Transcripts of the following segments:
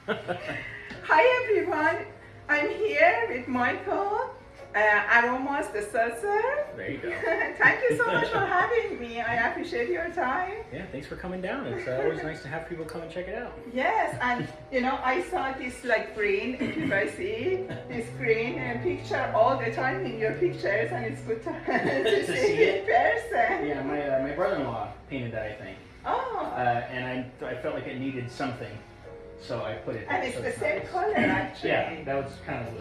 Hi everyone, I'm here with Michael, Aromas De Salazar. There you go. Thank you so much for having me. I appreciate your time. Yeah, thanks for coming down. It's always nice to have people come and check it out. Yes, and I saw this like green, if you guys see, this green picture all the time in your pictures, and it's good to see it in person. Yeah, my brother-in-law painted that, I think. Oh. And I felt like it needed something, so I put it there. And it's so the same nice. color actually. Yeah, that was kind of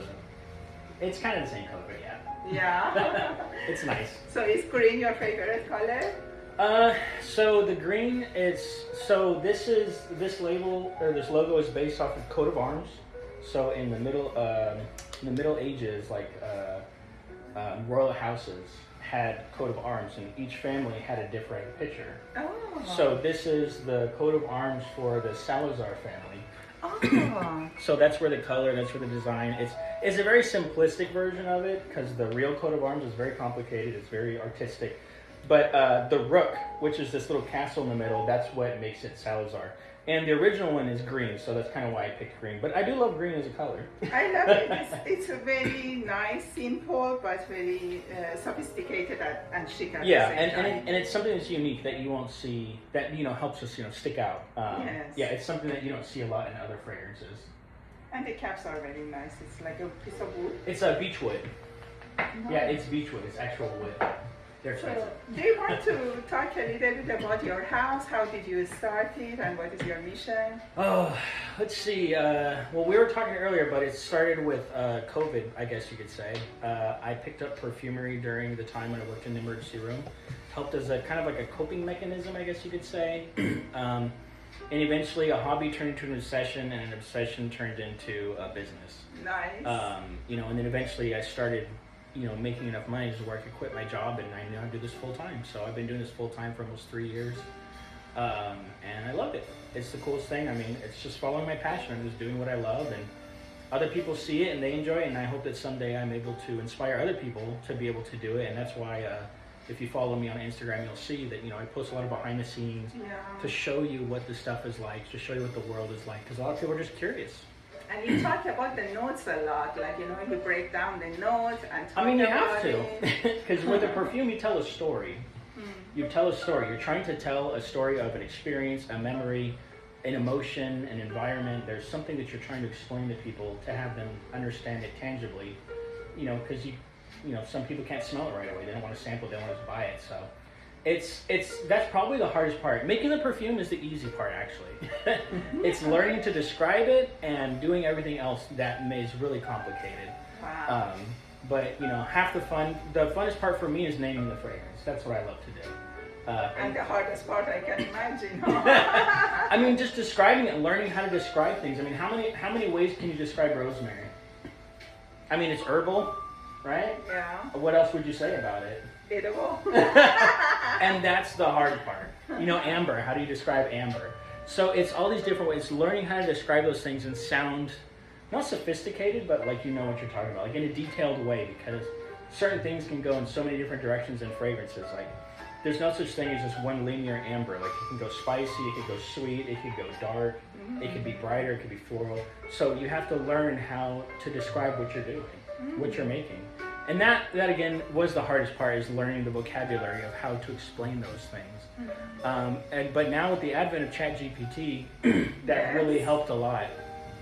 it's kind of the same color, but yeah. Yeah. It's nice. So is green your favorite color? So the green this label or this logo is based off of coat of arms. So in the Middle Ages, like royal houses had coat of arms, and each family had a different picture. Oh. So this is the coat of arms for the Salazar family. Oh. So that's where the color, that's where the design. It's a very simplistic version of it because the real coat of arms is very complicated. It's very artistic. But the rook, which is this little castle in the middle, that's what makes it Salazar. And the original one is green, so that's kind of why I picked green. But I do love green as a color. I love it. It's a very nice, simple, but very sophisticated and chic at the same time. And it's something that's unique that you won't see, that helps us stick out. Yes. Yeah, it's something that you don't see a lot in other fragrances. And the caps are very nice. It's like a piece of wood. It's a beechwood. Nice. Yeah, it's beechwood. It's actual wood. They're expensive. So, do you want to talk a little bit about your house? How did you start it, and what is your mission? Oh, let's see. Well, we were talking earlier, but it started with COVID, I guess you could say. I picked up Perfumery during the time when I worked in the emergency room. Helped as a kind of like a coping mechanism, I guess you could say. And eventually a hobby turned into an obsession, and an obsession turned into a business. Nice. And then eventually I started making enough money to where I could quit my job, and I now do this full time. So I've been doing this full time for almost 3 years, and I love it. It's the coolest thing. I mean, it's just following my passion. I'm just doing what I love, and other people see it and they enjoy it, and I hope that someday I'm able to inspire other people to be able to do it. And that's why if you follow me on Instagram, you'll see that I post a lot of behind the scenes to show you what the stuff is like, to show you what the world is like, because a lot of people are just curious. And you talk about the notes a lot, like you break down the notes and talk you about have to, because with a perfume you tell a story. You tell a story. You're trying to tell a story of an experience, a memory, an emotion, an environment. There's something that you're trying to explain to people to have them understand it tangibly. Because some people can't smell it right away. They don't want to sample it. They don't want to buy it. So that's probably the hardest part. Making the perfume is the easy part, actually. It's learning to describe it and doing everything else that is really complicated. Wow. But half the funnest part for me is naming the fragrance. That's what I love to do. And the hardest part, I can imagine. I mean, just describing it and learning how to describe things. I mean, how many ways can you describe rosemary? I mean, it's herbal, right? Yeah. What else would you say about it? Edible. And that's the hard part. Amber, how do you describe amber? So it's all these different ways. Learning how to describe those things and sound not sophisticated, but like what you're talking about, like in a detailed way, because certain things can go in so many different directions in fragrances. Like there's no such thing as just one linear amber. Like it can go spicy, it could go sweet, it could go dark, it could be brighter, it could be floral. So you have to learn how to describe what you're doing, what you're making. And that again was the hardest part, is learning the vocabulary of how to explain those things. But now with the advent of ChatGPT, that really helped a lot.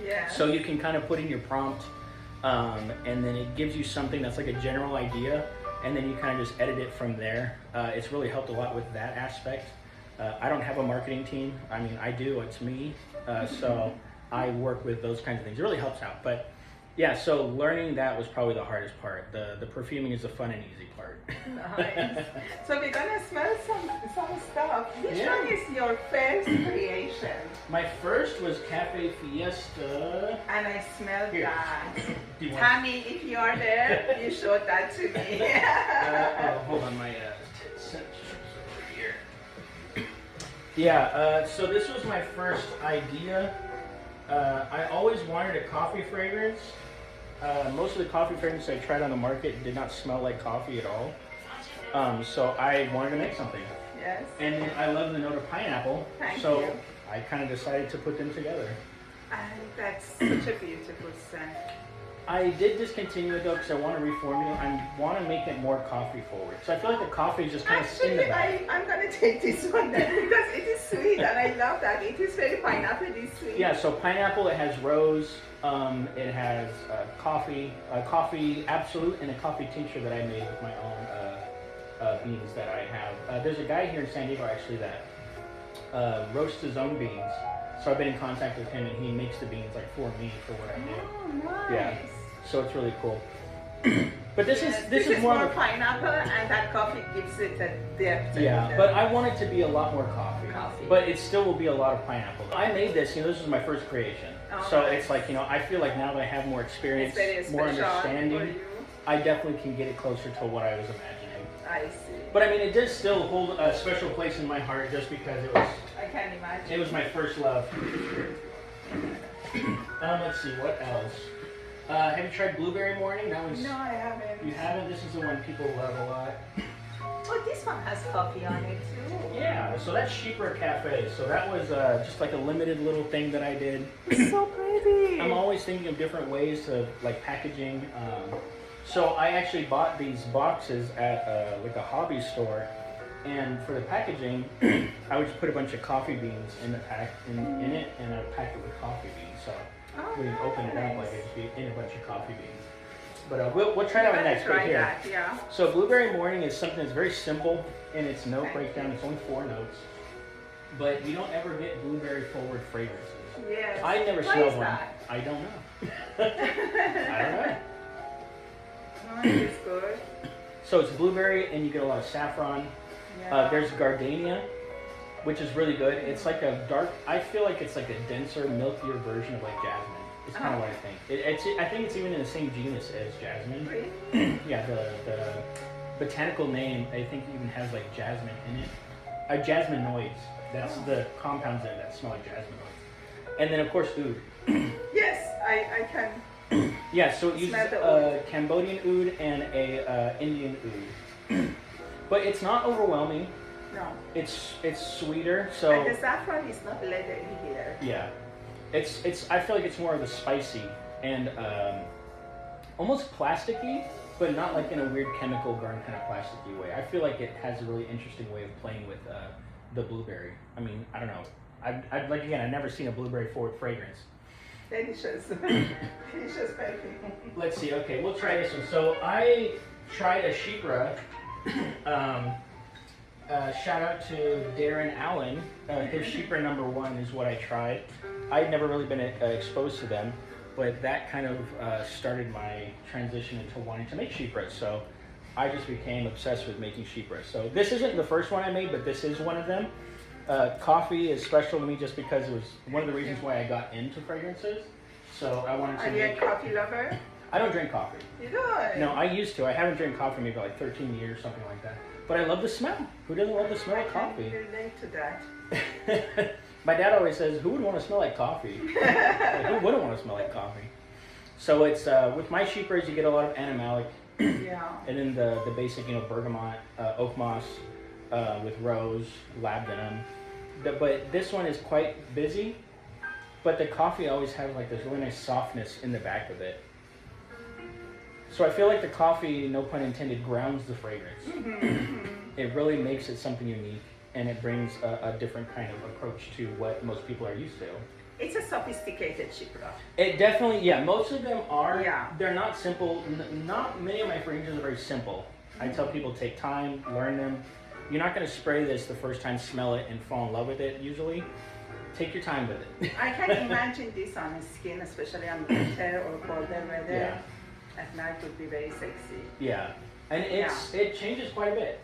Yeah. So you can kind of put in your prompt, and then it gives you something that's like a general idea, and then you kind of just edit it from there. It's really helped a lot with that aspect. I don't have a marketing team. I mean, I do. It's me. So I work with those kinds of things. It really helps out. But yeah, so learning that was probably the hardest part. The perfuming is the fun and easy part. Nice. So we're gonna smell some stuff. Which one is your first creation? My first was Cafe Fiesta. And I smelled Here. that. Do you want? Tammy, if you are there, you showed that to me. Hold on, my set over here. Yeah. So this was my first idea. I always wanted a coffee fragrance. Most of the coffee fragrances I tried on the market did not smell like coffee at all. So I wanted to make something. Yes. And then I love the note of pineapple. Thank so you. I kind of decided to put them together. That's such a beautiful scent. I did discontinue it though because I want to reformulate. I want to make it more coffee forward. So I feel like the coffee is just kind of in the back. I'm going to take this one then because it is sweet and I love that. It is very pineapple, it's sweet. Yeah, so pineapple, it has rose, it has coffee absolute, and a coffee tincture that I made with my own beans that I have. There's a guy here in San Diego actually that roasts his own beans. So I've been in contact with him and he makes the beans like for me for what I do. Oh, nice. Yeah. So it's really cool. But this is more pineapple, and that coffee gives it a depth. Yeah, but I want it to be a lot more coffee. But it still will be a lot of pineapple. I made this, this was my first creation. So nice. It's like, I feel like now that I have more experience, more understanding, I definitely can get it closer to what I was imagining. I see. But I mean, it does still hold a special place in my heart just because it was... I can't imagine. It was my first love. Let's see, what else? Have you tried Blueberry Morning? That one's... No, I haven't. You haven't? This is the one people love a lot. Oh, this one has coffee on it too. Yeah, so that's Chypre Cafe. So that was just like a limited little thing that I did. It's so pretty. I'm always thinking of different ways to like packaging. So I actually bought these boxes at like a hobby store. And for the packaging, I would just put a bunch of coffee beans in the pack in it, and I would pack it with coffee beans. So we can open it up like it'd be in a bunch of coffee beans. But we'll try that one next right here. That, yeah. So Blueberry Morning is something that's very simple in its note breakdown. It's only 4 notes, but you don't ever get blueberry forward fragrances. Yes. I never smelled one. I don't know. I don't know. Oh, it's good. So it's blueberry, and you get a lot of saffron. Yeah. There's gardenia, which is really good. It's like a dark, I feel like it's like a denser, milkier version of like jasmine. It's kind of what I think. I think it's even in the same genus as jasmine. Really? Yeah, the botanical name, I think even has like jasmine in it. Jasminoids. That's the compounds in it that smell like jasminoids. And then of course oud. Yes, I can. Yeah, so it uses Cambodian oud and a Indian oud. But it's not overwhelming. No. It's sweeter. So and the saffron is not leathery here. Yeah. I feel like it's more of the spicy and almost plasticky, but not like in a weird chemical burn kind of plasticky way. I feel like it has a really interesting way of playing with the blueberry. I mean, I don't know. I've never seen a blueberry forward fragrance. Delicious. Delicious perfume. Let's see. Okay, we'll try this one. So I tried a Chypre. Shout out to Darren Allen. His Chypre #1 is what I tried. I'd never really been exposed to them, but that kind of started my transition into wanting to make Chypre. So I just became obsessed with making Chypre. So this isn't the first one I made, but this is one of them. Coffee is special to me just because it was one of the reasons why I got into fragrances. So I wanted to Are you a coffee lover? I don't drink coffee. You don't? No, I used to. I haven't drank coffee maybe like 13 years, something like that. But I love the smell. Who doesn't love the smell of coffee? I can relate to that. My dad always says, who would want to smell like coffee? Like, who wouldn't want to smell like coffee? So it's, with my Chypres, you get a lot of animalic. Yeah. And then the basic, bergamot, oak moss, with rose, labdanum. But this one is quite busy. But the coffee always has like this really nice softness in the back of it. So I feel like the coffee, no pun intended, grounds the fragrance. It really makes it something unique, and it brings a different kind of approach to what most people are used to. It's a sophisticated Chypre. It definitely, yeah, most of them are. Yeah. They're not simple. Not many of my fragrances are very simple. I tell people take time, learn them. You're not going to spray this the first time, smell it, and fall in love with it usually. Take your time with it. I can imagine this on skin, especially on winter or colder weather. Yeah. At night would be very sexy. Yeah, and it changes quite a bit.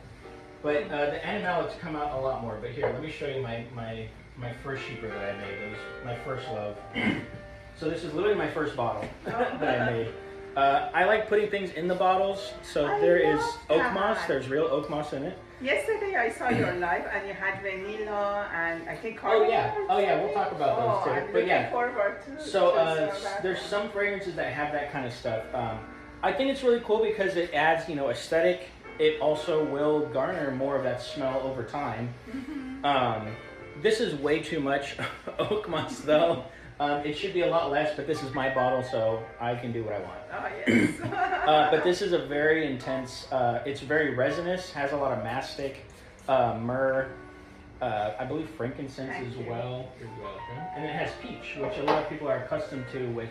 But the animalics come out a lot more. But here, let me show you my first Chypre that I made. It was my first love. So this is literally my first bottle that I made. I like putting things in the bottles. So there is oak moss. There's real oak moss in it. Yesterday I saw your live and you had vanilla and I think Oh yeah, we'll talk about those too. I'm looking forward to. So there's some fragrances that have that kind of stuff. I think it's really cool because it adds, aesthetic. It also will garner more of that smell over time. This is way too much oak moss though. It should be a lot less, but this is my bottle, so I can do what I want. Oh, yes. But this is a very intense, it's very resinous, has a lot of mastic, myrrh, I believe frankincense Thank as you. well. You're welcome. And it has peach, which a lot of people are accustomed to with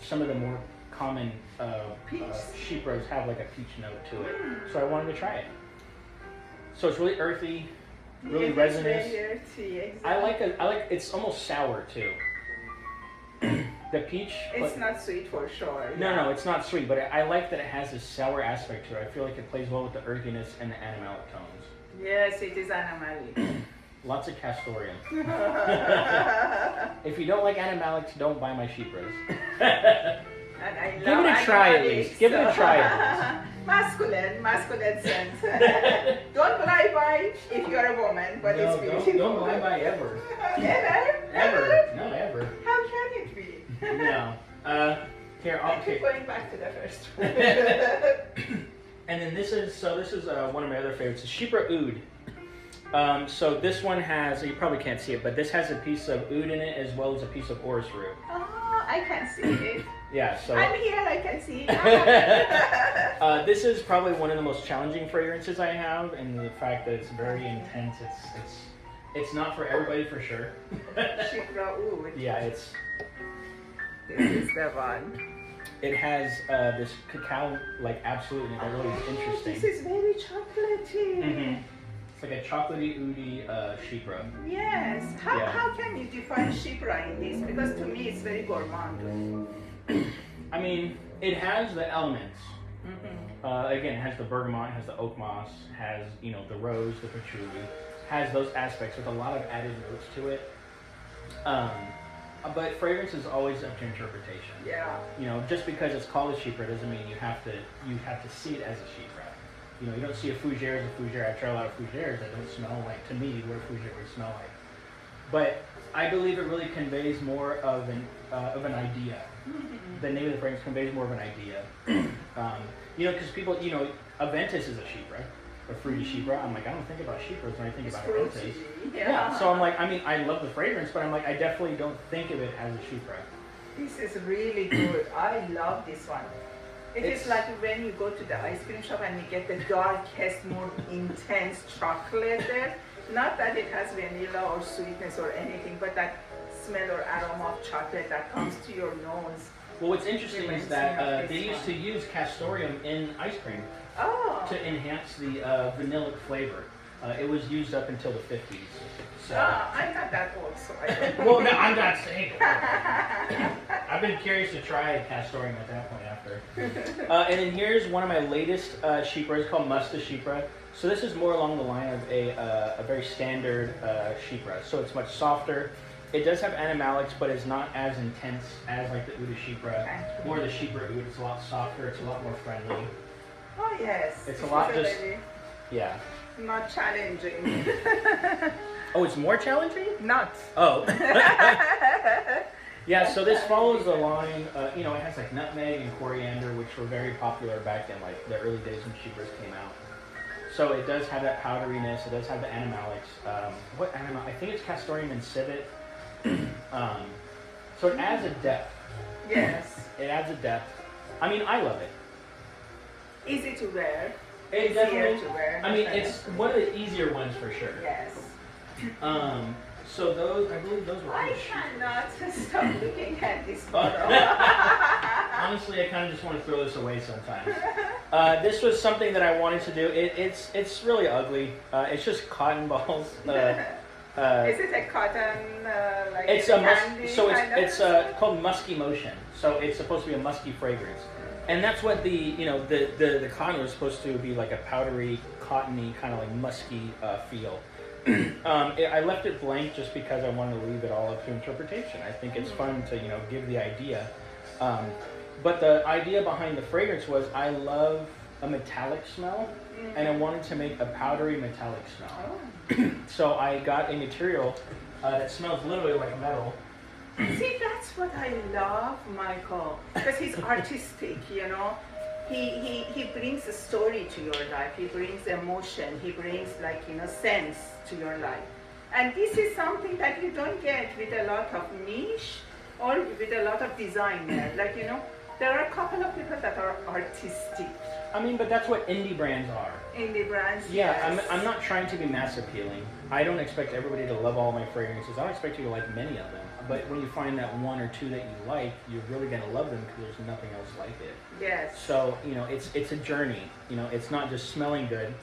some of the more common Chypres have like a peach note to it. So I wanted to try it. So it's really earthy, really resinous. Very earthy, exactly. I like it's almost sour too. The peach. It's not sweet for sure. No, it's not sweet, but I like that it has this sour aspect to it. I feel like it plays well with the earthiness and the animalic tones. Yes, it is animalic. Lots of castoreum. If you don't like animalics, don't buy my Chypres. And I Give it a try at least. Give it a try at least. Masculine sense. Don't lie by if you are a woman, but it's beautiful. Don't lie by ever. Ever? No, ever. How can it be? No. Here, I'll Keep going back to the first one. And then this is one of my other favorites. It's Chypre Oud. So this one has, you probably can't see it, but this has a piece of oud in it as well as a piece of orris root. Oh, I can see it. Yeah, so I'm here, I can see it. this is probably one of the most challenging fragrances I have, and the fact that it's very intense. It's not for everybody for sure. Chypre Oud. Yeah, This is the one. it has this cacao like absolutely that really is interesting. This is very chocolatey. Mm-hmm. It's like a chocolatey, oudy Chypre. Yes. How Yeah. how can you define Chypre in this? Because to me it's very gourmand. I mean, it has the elements. Mm-hmm. Again, it has the bergamot, it has the oak moss, has the rose, the patchouli, has those aspects with a lot of added notes to it. But fragrance is always up to interpretation. Yeah. Just because it's called a Chypre doesn't mean you have to see it as a Chypre. You don't see a fougere as a fougere. I try a lot of fougères that don't smell like, to me, what a fougere would smell like. But I believe it really conveys more of an idea. The name of the fragrance conveys more of an idea. Because people, Aventus is a Chypre, a fruity Chypre. I'm like, I don't think about Chypres when I think about Aventus. Yeah. So I'm like, I love the fragrance, but I'm like, I definitely don't think of it as a Chypre. This is really good. I love this one. It's like when you go to the ice cream shop and you get the darkest, more intense chocolate there. Not that it has vanilla or sweetness or anything, but that smell or aroma of chocolate that comes to your nose. Well, what's interesting is that they used to use castoreum in ice cream to enhance the vanillic flavor. It was used up until the 50s. So. I'm not that old, so I don't know. Well, no, I'm not saying it. I've been curious to try castoreum at that point after. And then here's one of my latest Chypres. It's called Musta Chypre. So this is more along the line of a very standard Chypre. So it's much softer. It does have animalics, but it's not as intense as like the Oude Chypre or the Chypre Oud. It's a lot softer. It's a lot more friendly. Oh yes. It's a lot just yeah. Not challenging. Oh, it's more challenging? Not. Oh. Yeah, so this follows the line, it has like nutmeg and coriander, which were very popular back in like the early days when Chypres came out. So it does have that powderiness, it does have the animalics. What animal? I think it's castoreum and civet. So it adds a depth. Yes. It adds a depth. I mean, I love it. Easy to wear. It definitely, to wear. I mean, it's one of the easier ones for sure. Yes. So those, I believe those were. I cannot stop looking at this photo. Honestly, I kind of just want to throw this away sometimes. This was something that I wanted to do. It's really ugly. It's just cotton balls. Is it a cotton like it's candy it's called musky motion. So it's supposed to be a musky fragrance, and that's what the cotton was supposed to be, like a powdery, cottony kind of like musky feel. I left it blank just because I wanted to leave it all up to interpretation. I think it's fun to give the idea, but the idea behind the fragrance was I love a metallic smell, and I wanted to make a powdery metallic smell. So I got a material that smells literally like metal. See, that's what I love, Michael, because he's artistic, He brings a story to your life. He brings emotion. He brings sense to your life. And this is something that you don't get with a lot of niche or with a lot of designer. Like, you know, there are a couple of people that are artistic. I mean, but that's what indie brands are. Indie brands, Yeah, yes. I'm not trying to be mass appealing. I don't expect everybody to love all my fragrances. I don't expect you to like many of them. But when you find that one or two that you like, you're really going to love them because there's nothing else like it. Yes. So, you know, it's a journey. You know, it's not just smelling good.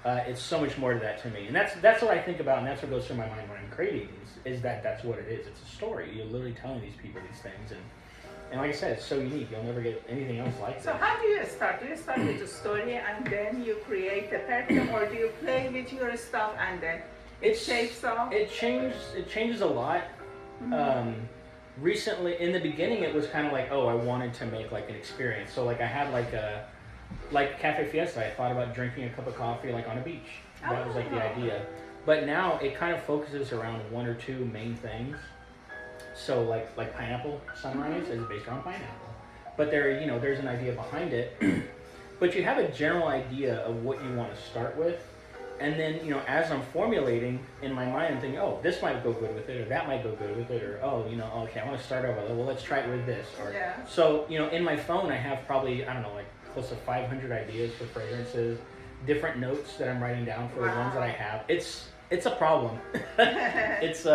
It's so much more to that to me. And that's what I think about, and that's what goes through my mind when I'm creating these, is that's what it is. It's a story. You're literally telling these people these things. And like I said, it's so unique. You'll never get anything else like it. So how do you start? Do you start with a story and then you create a perfume, or do you play with your stuff and then it shapes off? It changes a lot. Mm-hmm. Recently, in the beginning, it was kind of like, oh, I wanted to make like an experience. So like I had like Cafe Fiesta. I thought about drinking a cup of coffee like on a beach. That was like the idea. But now it kind of focuses around one or two main things. So like pineapple sunrise is based on pineapple, but there's an idea behind it. But you have a general idea of what you want to start with, and then as I'm formulating in my mind, I'm thinking, oh, this might go good with it, or that might go good with it, or okay, I want to start over. Well, let's try it with this. Or so in my phone I have probably like close to 500 ideas for fragrances, different notes that I'm writing down for the ones that I have. It's a problem. It's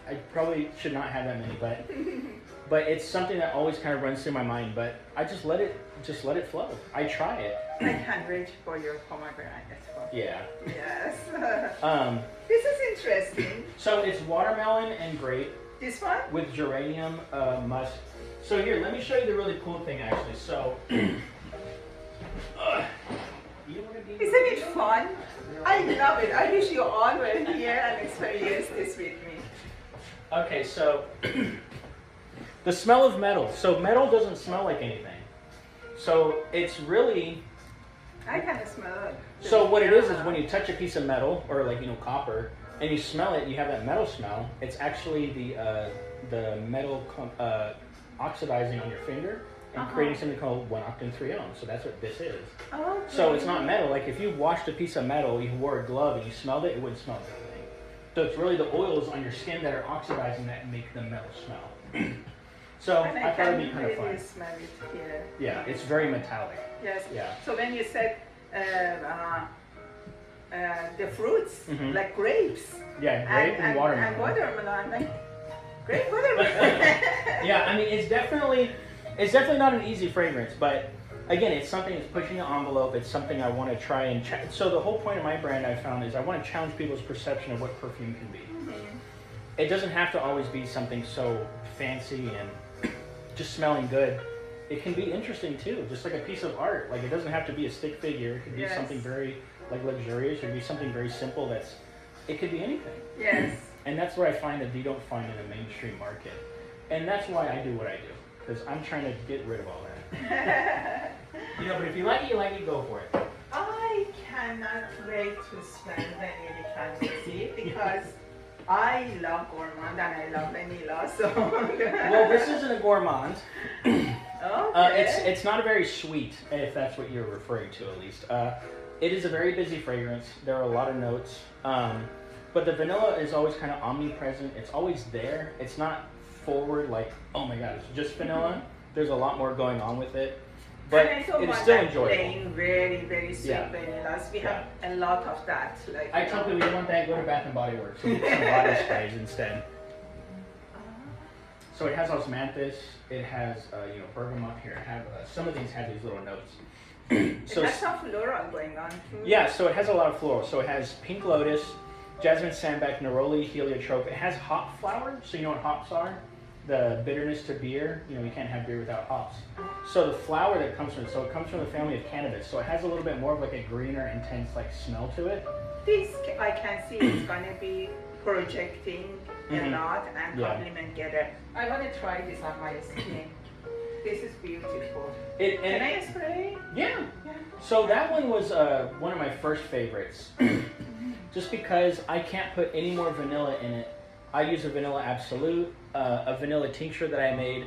I probably should not have that many, but it's something that always kind of runs through my mind. But I just let it flow. I try it. I can't wait for your pomegranate. Yeah. Yes. This is interesting. So it's watermelon and grape. This one? With geranium musk. So here, let me show you the really cool thing actually. So. Isn't it fun? I love it. I wish you all were here and experienced this with me. Okay, so the smell of metal. So metal doesn't smell like anything. So it's really... I kind of smell it. So what it is when you touch a piece of metal, or copper, and you smell it, you have that metal smell. It's actually the metal oxidizing on your finger and creating something called 1-octane-3-one. So that's what this is. Okay. So it's not metal. Like if you washed a piece of metal, you wore a glove and you smelled it, it wouldn't smell anything. So it's really the oils on your skin that are oxidizing that make the metal smell. So I thought it'd be kind of fun. Smell it here. Yeah, it's very metallic. Yes. Yeah. So when you said the fruits, like grapes. Yeah, grape and watermelon. And watermelon, like grape watermelon. Yeah, I mean it's definitely not an easy fragrance, but again, it's something that's pushing the envelope. It's something I want to try and so the whole point of my brand I found is I want to challenge people's perception of what perfume can be. It doesn't have to always be something so fancy and just smelling good. It can be interesting too, just like a piece of art. Like it doesn't have to be a stick figure. It could be something very luxurious. It could be something very simple. It could be anything. Yes. And that's what I find that you don't find in a mainstream market. And that's why I do what I do, because I'm trying to get rid of all that. But if you like it, go for it. I cannot wait to spend vanilla fantasy because I love gourmand and I love vanilla. So. Well, this isn't a gourmand. Okay. It's not a very sweet, if that's what you're referring to, at least. It is a very busy fragrance. There are a lot of notes, but the vanilla is always kind of omnipresent. It's always there. It's not forward like, oh my god, it's just vanilla. There's a lot more going on with it, but it's still enjoyable. Plain, very, very sweet vanillas. We have a lot of that. I tell people you want that, go to Bath and Body Works. So get some body sprays instead. So it has osmanthus. It has bergamot here. Some of these have these little notes. So it has some floral going on too. Yeah, so it has a lot of floral. So it has pink lotus, jasmine sambac, neroli, heliotrope. It has hop flower. So you know what hops are? The bitterness to beer. You can't have beer without hops. So the flower that comes from it, so it comes from the family of cannabis. So it has a little bit more of like a greener, intense smell to it. This I can see it's gonna be projecting a lot and complement together. I want to try this on my skin. This is beautiful. Can I spray? Yeah. So that one was one of my first favorites. Just because I can't put any more vanilla in it. I use a vanilla absolute, a vanilla tincture that I made.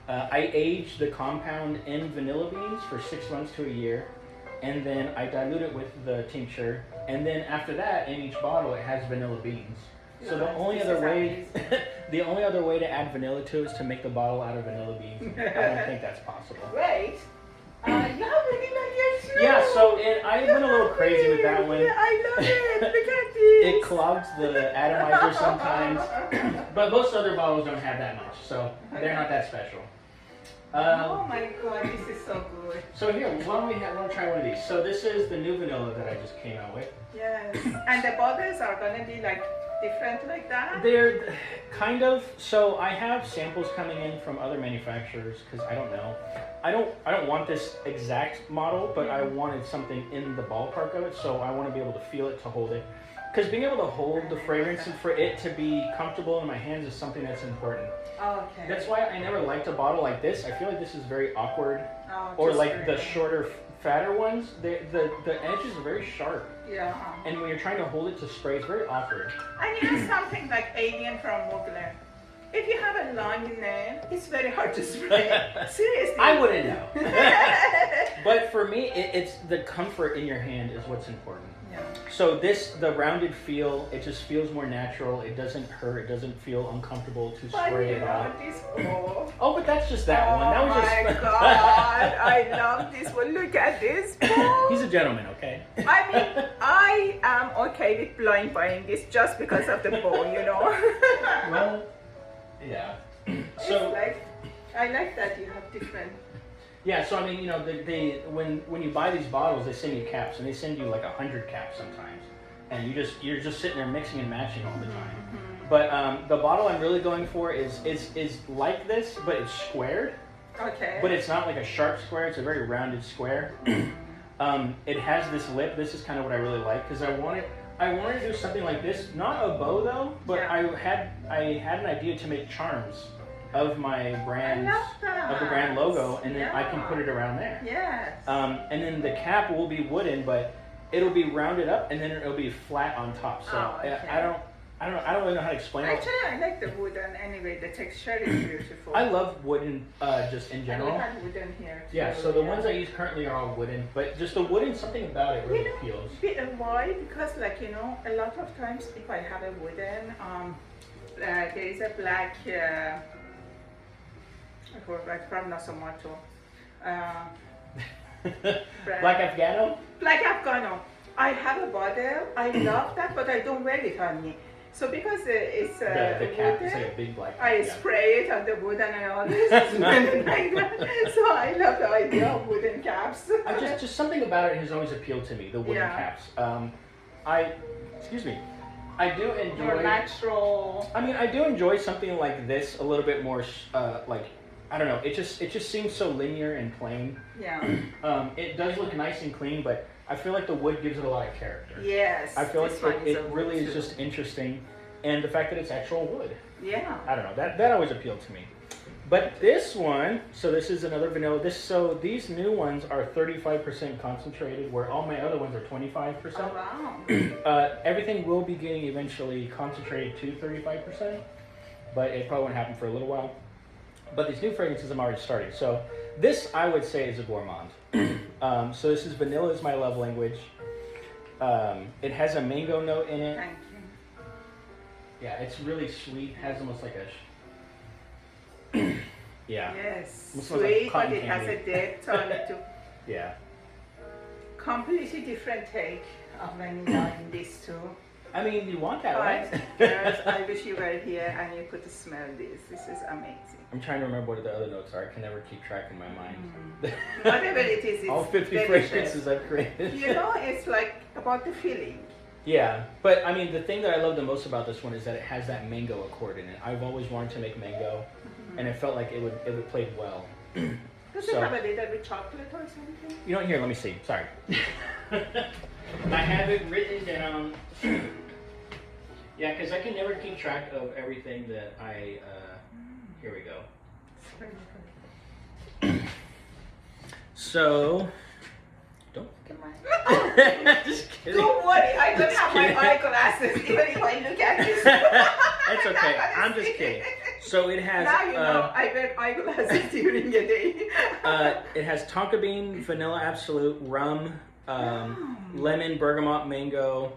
I aged the compound in vanilla beans for 6 months to a year. and then I dilute it with the tincture, and then after that, in each bottle, it has vanilla beans. So the only other way, the only other way to add vanilla to it is to make the bottle out of vanilla beans. I don't think that's possible. Wait, you have vanilla here too. Yeah, so I went a little crazy with that one. I love it. Look at this. It clogs the atomizer sometimes, but most other bottles don't have that much, so they're not that special. Oh my god, this is so good. So here, why don't we try one of these? So this is the new vanilla that I just came out with. Yes, and the bottles are gonna be like different like that? They're kind of. So I have samples coming in from other manufacturers because I don't know. I don't want this exact model, but I wanted something in the ballpark of it, so I want to be able to feel it, to hold it. Because being able to hold the fragrance and for it to be comfortable in my hands is something that's important. Oh, okay. That's why I never liked a bottle like this. I feel like this is very awkward. Oh, or like the shorter, fatter ones, the edges are very sharp. Yeah. And when you're trying to hold it to spray, it's very awkward. And you know something like Alien from Mugler? If you have a long nail, it's very hard to spray. Seriously. I wouldn't know. But for me, it's the comfort in your hand is what's important. Yeah. So the rounded feel, it just feels more natural. It doesn't hurt. It doesn't feel uncomfortable to spray it out. This bowl. Oh, but that's just that one. That was just. Oh my god, I love this one. Look at this bowl. He's a gentleman, okay? I mean, I am okay with blind buying this just because of the bowl, you know. Well, yeah. So I like that you have different. Yeah, so I mean, you know, when you buy these bottles, they send you caps, and they send you like 100 caps sometimes, and you're just sitting there mixing and matching all the time. Mm-hmm. But the bottle I'm really going for is like this, but it's squared. Okay. But it's not like a sharp square; it's a very rounded square. It has this lip. This is kind of what I really like because I wanted to do something like this, not a bow though, but yeah. I had an idea to make charms of my brand, of the brand logo, and then yeah. I can put it around there. Yes. And then the cap will be wooden, but it'll be rounded up, and then it'll be flat on top. So okay. I don't really know how to explain it. Actually, I like the wooden anyway. The texture is beautiful. I love wooden just in general. And we have wooden here too. Yeah. So the ones I use currently are all wooden, but just the wooden, something about it really appeals. Why? Because like a lot of times if I have a wooden, there is a black. I forgot from Nasomato. Black Afghano? Black Afghano. I have a bottle. I love that, but I don't wear it on me. So because it's the cap wooden, is like a big black. I spray it on the wooden and all this. Like that. So I love the idea of wooden caps. Just something about it has always appealed to me. The wooden caps. I do enjoy. More natural. I mean, I do enjoy something like this a little bit more. Like I don't know. It just seems so linear and plain. Yeah. It does look nice and clean, but I feel like the wood gives it a lot of character. Yes. I feel like it really is just interesting, and the fact that it's actual wood. Yeah. I don't know. That always appealed to me. But this one, so this is another vanilla. These new ones are 35% concentrated, where all my other ones are 25%. Oh, wow. Everything will be getting eventually concentrated to 35%, but it probably won't happen for a little while. But these new fragrances I'm already starting. So this, I would say, is a gourmand. So this is Vanilla is My Love Language. It has a mango note in it. Thank you. Yeah, it's really sweet. Has almost like a... yeah. Yes. Almost sweet, like but it has a depth on it too. Yeah. Completely different take of vanilla in this too. I mean, you want that, right? Girls, I wish you were here and you could smell this. This is amazing. I'm trying to remember what the other notes are. I can never keep track in my mind. Whatever it is, it's all 50 delicious. fragrances I've created. It's like about the feeling. Yeah, but I mean, the thing that I love the most about this one is that it has that mango accord in it. I've always wanted to make mango, and it felt like it would play well. Does it have a little bit chocolate or something? You know, here, let me see. Sorry. I have it written down. Yeah, because I can never keep track of everything that I... here we go. So... Don't look at my... Just kidding. Don't worry, I don't have my eyeglasses even if I look at this. That's okay. I'm just kidding. So it has. Now you know I wear eyeglasses during the day. It has tonka bean, vanilla absolute, rum, lemon, bergamot, mango.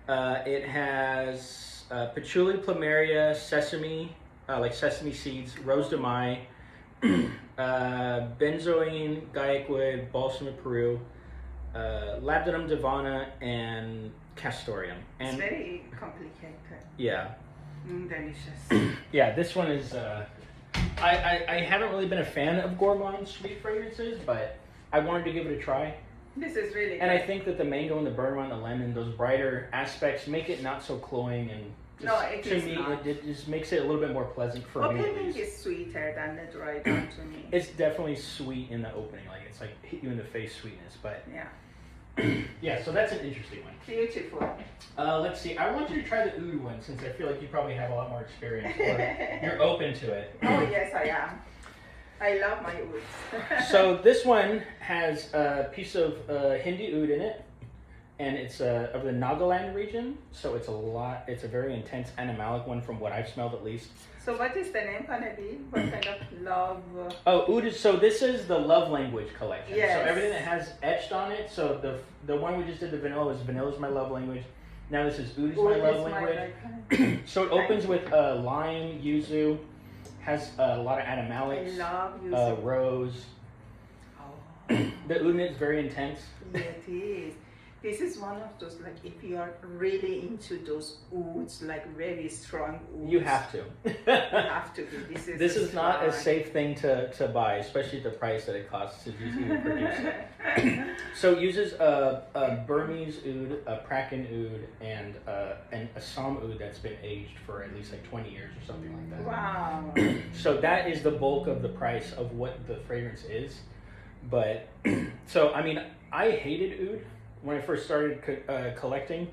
It has patchouli, plumeria, sesame, like sesame seeds, rose de mai, benzoin, gaiac wood, balsam of Peru, labdanum divana, and castoreum. And it's very complicated. yeah. Delicious. Yeah, this one is. I haven't really been a fan of gourmand sweet fragrances, but I wanted to give it a try. This is really And good. I think that the mango and the bergamot and the lemon, those brighter aspects, make it not so cloying and. Just, No, it to is me, not. it just makes it a little bit more pleasant for me. At Opening least. is sweeter than the dry down to me. It's definitely sweet in the opening, like it's like hit you in the face sweetness, but Yeah. yeah. So that's an interesting one. Beautiful. Let's see. I want you to try the oud one since I feel like you probably have a lot more experience, or you're open to it. Oh yes, I am. I love my woods. So this one has a piece of Hindi oud in it, and it's of the Nagaland region. So it's a lot. It's a very intense animalic one, from what I've smelled at least. So what is the name gonna be? What kind of love? Oh, oud is, so this is the love language collection. Yes. So everything that has etched on it. So the one we just did, the vanilla, was vanilla's my love language. Now this is oud is my love language. So it opens with lime, yuzu, has a lot of I animalics, love you. rose. Oh, The oud is very intense. yeah, it is. This is one of those, like, if you are really into those ouds, like very strong ouds. You have to. You have to be. This is not a strong. safe thing to buy, especially at the price that it costs to even produce it. So it uses a Burmese oud, a Prakan oud, and an Assam oud that's been aged for at least like 20 years or something like that. Wow. So that is the bulk of the price of what the fragrance is. But, so I mean, I hated oud when I first started collecting,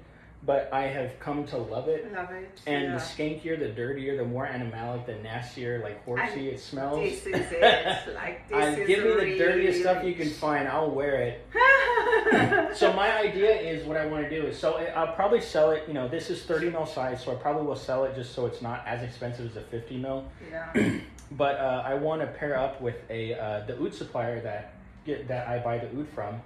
but I have come to love it. Love it. And yeah. the skankier, the dirtier, the more animalic, the nastier, like horsey it smells. This is it. Like, this is Give me the really dirtiest stuff you can find. I'll wear it. So my idea is, what I want to do is, so I'll probably sell it. You know, this is 30 ml size, so I probably will sell it just so it's not as expensive as a 50 ml. Yeah. But I want to pair up with the oud supplier that I buy the oud from,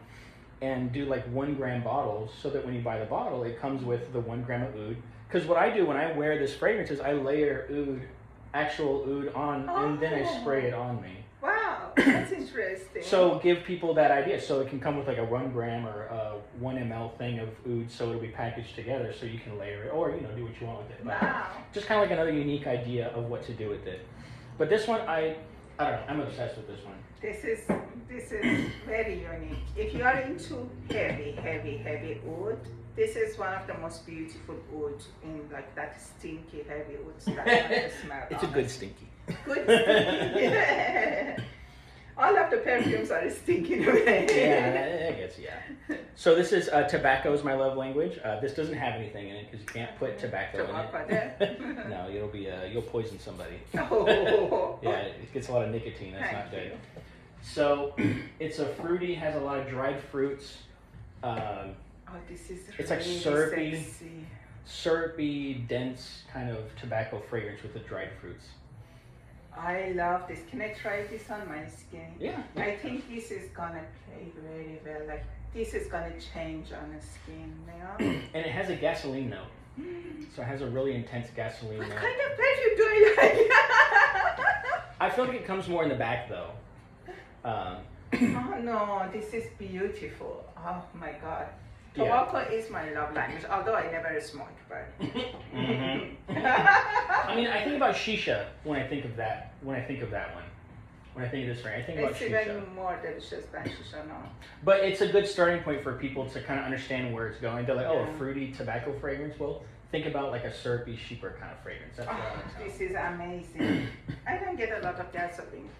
and do like 1 gram bottles, so that when you buy the bottle, it comes with the 1 gram of oud. Because what I do when I wear this fragrance is I layer actual oud on, and then I spray it on me. Wow, that's interesting. So give people that idea. So it can come with like a 1 gram or a 1 ml thing of oud, so it'll be packaged together, so you can layer it, or do what you want with it. But wow. just kind of like another unique idea of what to do with it. But this one, I don't know. I'm obsessed with this one. This is very unique. If you are into heavy oud, this is one of the most beautiful oud in like that stinky heavy ouds that I smell. It's a good stinky. Good stinky. Yeah. All of the perfumes are stinky in a way. Yeah, I guess, yeah. So this is tobacco is my love language. This doesn't have anything in it because you can't put tobacco in it. No, you'll poison somebody. Oh. Yeah, it gets a lot of nicotine. That's not good. you. So it's a fruity, has a lot of dried fruits. Oh, this is It's like really syrupy. sexy. Syrupy, dense kind of tobacco fragrance with the dried fruits. I love this. Can I try this on my skin? Yeah. I think this is gonna play very well. Like, this is gonna change on the skin, And it has a gasoline note. So it has a really intense gasoline What note. kind of perfume do you like? I feel like it comes more in the back though. Oh no, this is beautiful. Oh my god. Yeah. Tobacco is my love language, although I never smoke, but. Mhm. I mean, I think about shisha when I think of that. When I think of that one. When I think of this ring, I think about It's shisha. even more delicious than shisha, no. But it's a good starting point for people to kind of understand where it's going. They're like, oh, Yeah. a fruity tobacco fragrance. Well, think about like a syrupy, cheaper kind of fragrance. That's what I Oh, want to this is amazing. I don't get a lot of gasoline.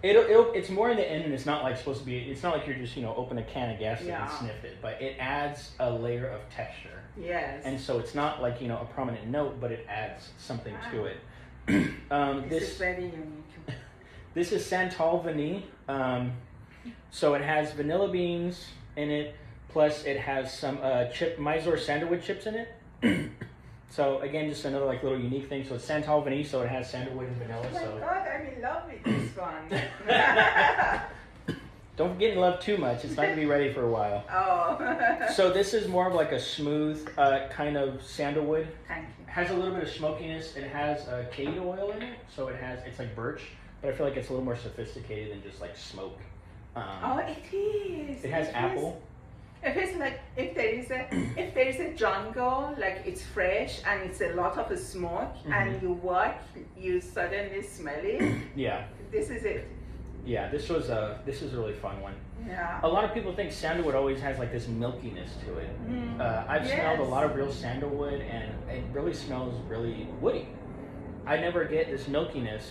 It's more in the end, and it's not like supposed to be. It's not like you're just open a can of gasoline and Yeah. sniff it, but it adds a layer of texture, Yes. and so it's not like a prominent note, but it adds something to it. This is very unique. This is Santal Vanille. So it has vanilla beans in it, plus it has some Mysore sandalwood chips in it. So again, just another like little unique thing. So it's Santal vanille, so it has sandalwood and vanilla. Oh my So God, I'm in love with this one. don't get in love too much. It's not gonna be ready for a while. Oh. So this is more of like a smooth kind of sandalwood. Thank you. It has a little bit of smokiness. It has cade oil in it, so it's like birch, but I feel like it's a little more sophisticated than just like smoke. Oh, it is. It has apple. If it's like if there is a jungle, like it's fresh and it's a lot of smoke, and you walk, you suddenly smell it. Yeah. This is it. Yeah, this is a really fun one. Yeah. A lot of people think sandalwood always has like this milkiness to it. I've smelled a lot of real sandalwood, and it really smells really woody. I never get this milkiness.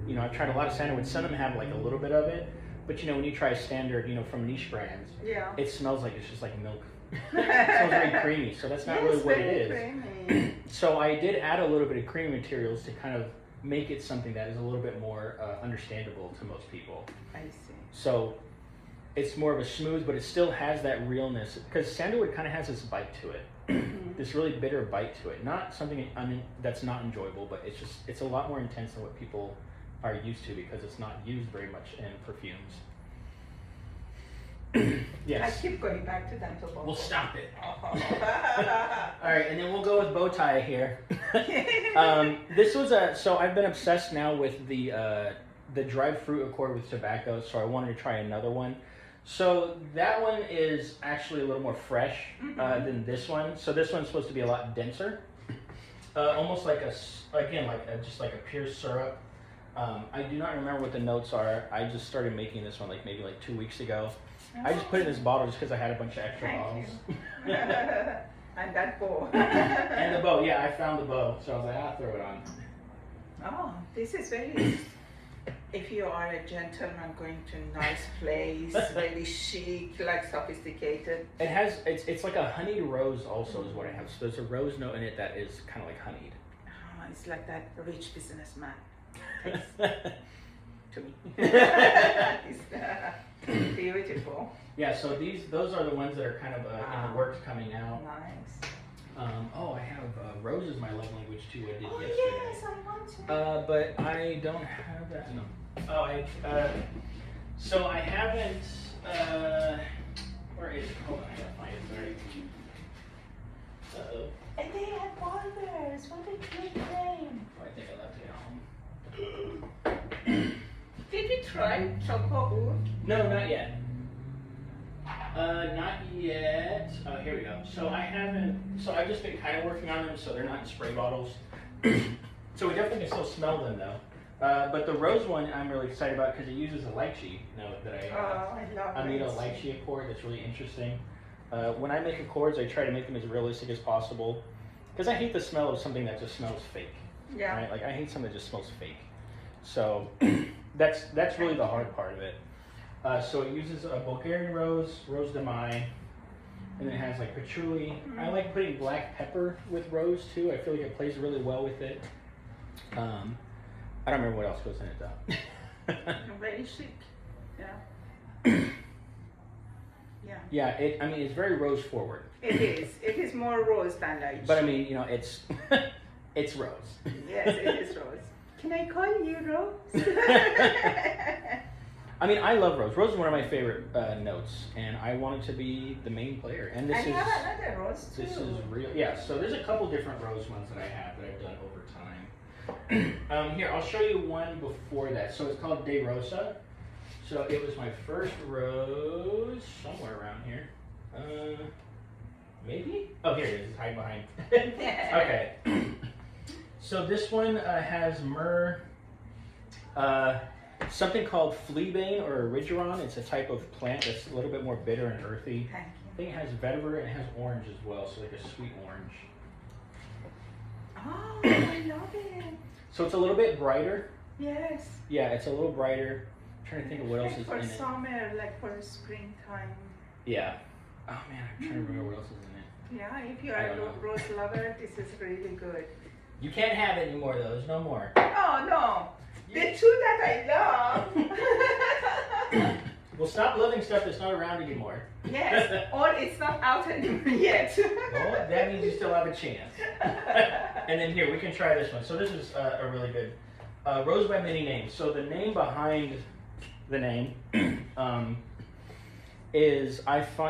You know, I've tried a lot of sandalwood. Some of them have like a little bit of it, but you know, when you try standard, you know, from niche brands, it smells like it's just like milk. It smells very creamy, so that's not really what it is. Creamy. So I did add a little bit of creamy materials to kind of make it something that is a little bit more understandable to most people. I see. So it's more of a smooth, but it still has that realness, because sandalwood kind of has this bite to it. This really bitter bite to it. Not something that's not enjoyable, but it's a lot more intense than what people are used to, because it's not used very much in perfumes. Yes. I keep going back to that. We'll stop it. All right, and then we'll go with bow tie here. This was so I've been obsessed now with the dried fruit accord with tobacco, so I wanted to try another one. So that one is actually a little more fresh than this one. So this one's supposed to be a lot denser, almost like just like a pure syrup. I do not remember what the notes are. I just started making this one maybe 2 weeks ago. I just put it in this bottle just because I had a bunch of extra bottles. And that bow. And the bow, yeah, I found the bow, so I was like, I'll throw it on. Oh, this is very. If you are a gentleman going to a nice place, very chic, like sophisticated. It has, it's like a honeyed rose also is what it has. So there's a rose note in it that is kind of like honeyed. Oh, it's like that rich businessman. To me. It's beautiful. Yeah, so those are the ones that are kind of in the works coming out. Nice. I have rose is my love language too. I did yesterday. Yes, I want to. But I don't have that. No. Oh, so I haven't. Where is it? Hold on, I gotta find it. Sorry. And they have barbers. What a cute name. Oh, I think I left it at home. Did you try choco oud? No, not yet. Not yet. Here we go. So I haven't. So I've just been kind of working on them, so they're not in spray bottles. So we definitely can still smell them though. But the rose one I'm really excited about because it uses a lychee note that I made a lychee accord that's really interesting. When I make accords, I try to make them as realistic as possible because I hate the smell of something that just smells fake. Yeah. Right? Like I hate something that just smells fake. So that's really the hard part of it. So it uses a Bulgarian rose, rose de mai, and it has like patchouli. I like putting black pepper with rose too. I feel like it plays really well with it. I don't remember what else goes in it though. Very chic. Yeah. Yeah. Yeah. It's very rose forward. It is. It is more rose than lychee. But it's it's rose. Yes, it is rose. Can I call you Rose? I love rose. Rose is one of my favorite notes, and I want it to be the main player. And this I have another rose too. This is real. Yeah. So there's a couple different rose ones that I have that I've done over time. Here, I'll show you one before that. So it's called De Rosa. So it was my first rose somewhere around here. Maybe? Oh, here it is. It's hiding behind. Okay. So this one has myrrh, something called fleabane or erigeron. It's a type of plant that's a little bit more bitter and earthy. Thank you. I think it has vetiver and it has orange as well, so like a sweet orange. Oh, I love it. So it's a little bit brighter. Yes. Yeah, it's a little brighter. I'm trying to think of what else is for in it. summer, like for springtime. Yeah. Oh man, I'm trying to remember what else is in it. Yeah, if you are a rose lover, this is really good. You can't have any more of those. No more. Oh no, the two that I love. Well, stop loving stuff that's not around anymore. Yes, or it's not out anymore yet. Well, that means you still have a chance. And then here, we can try this one. So this is a really good rose by many names. So the name behind the name is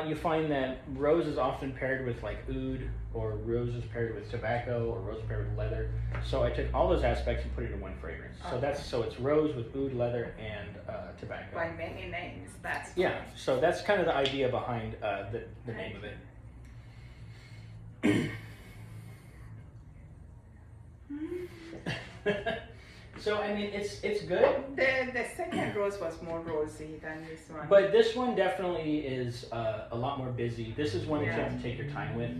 you find that rose is often paired with like oud, or rose is paired with tobacco, or rose paired with leather. So I took all those aspects and put it in one fragrance. Okay. So it's rose with oud, leather, and tobacco. By many names. That's Yeah. So that's kind of the idea behind the name of it. So I mean, it's good. The second rose was more rosy than this one. But this one definitely is a lot more busy. This is one that you have to take your time with.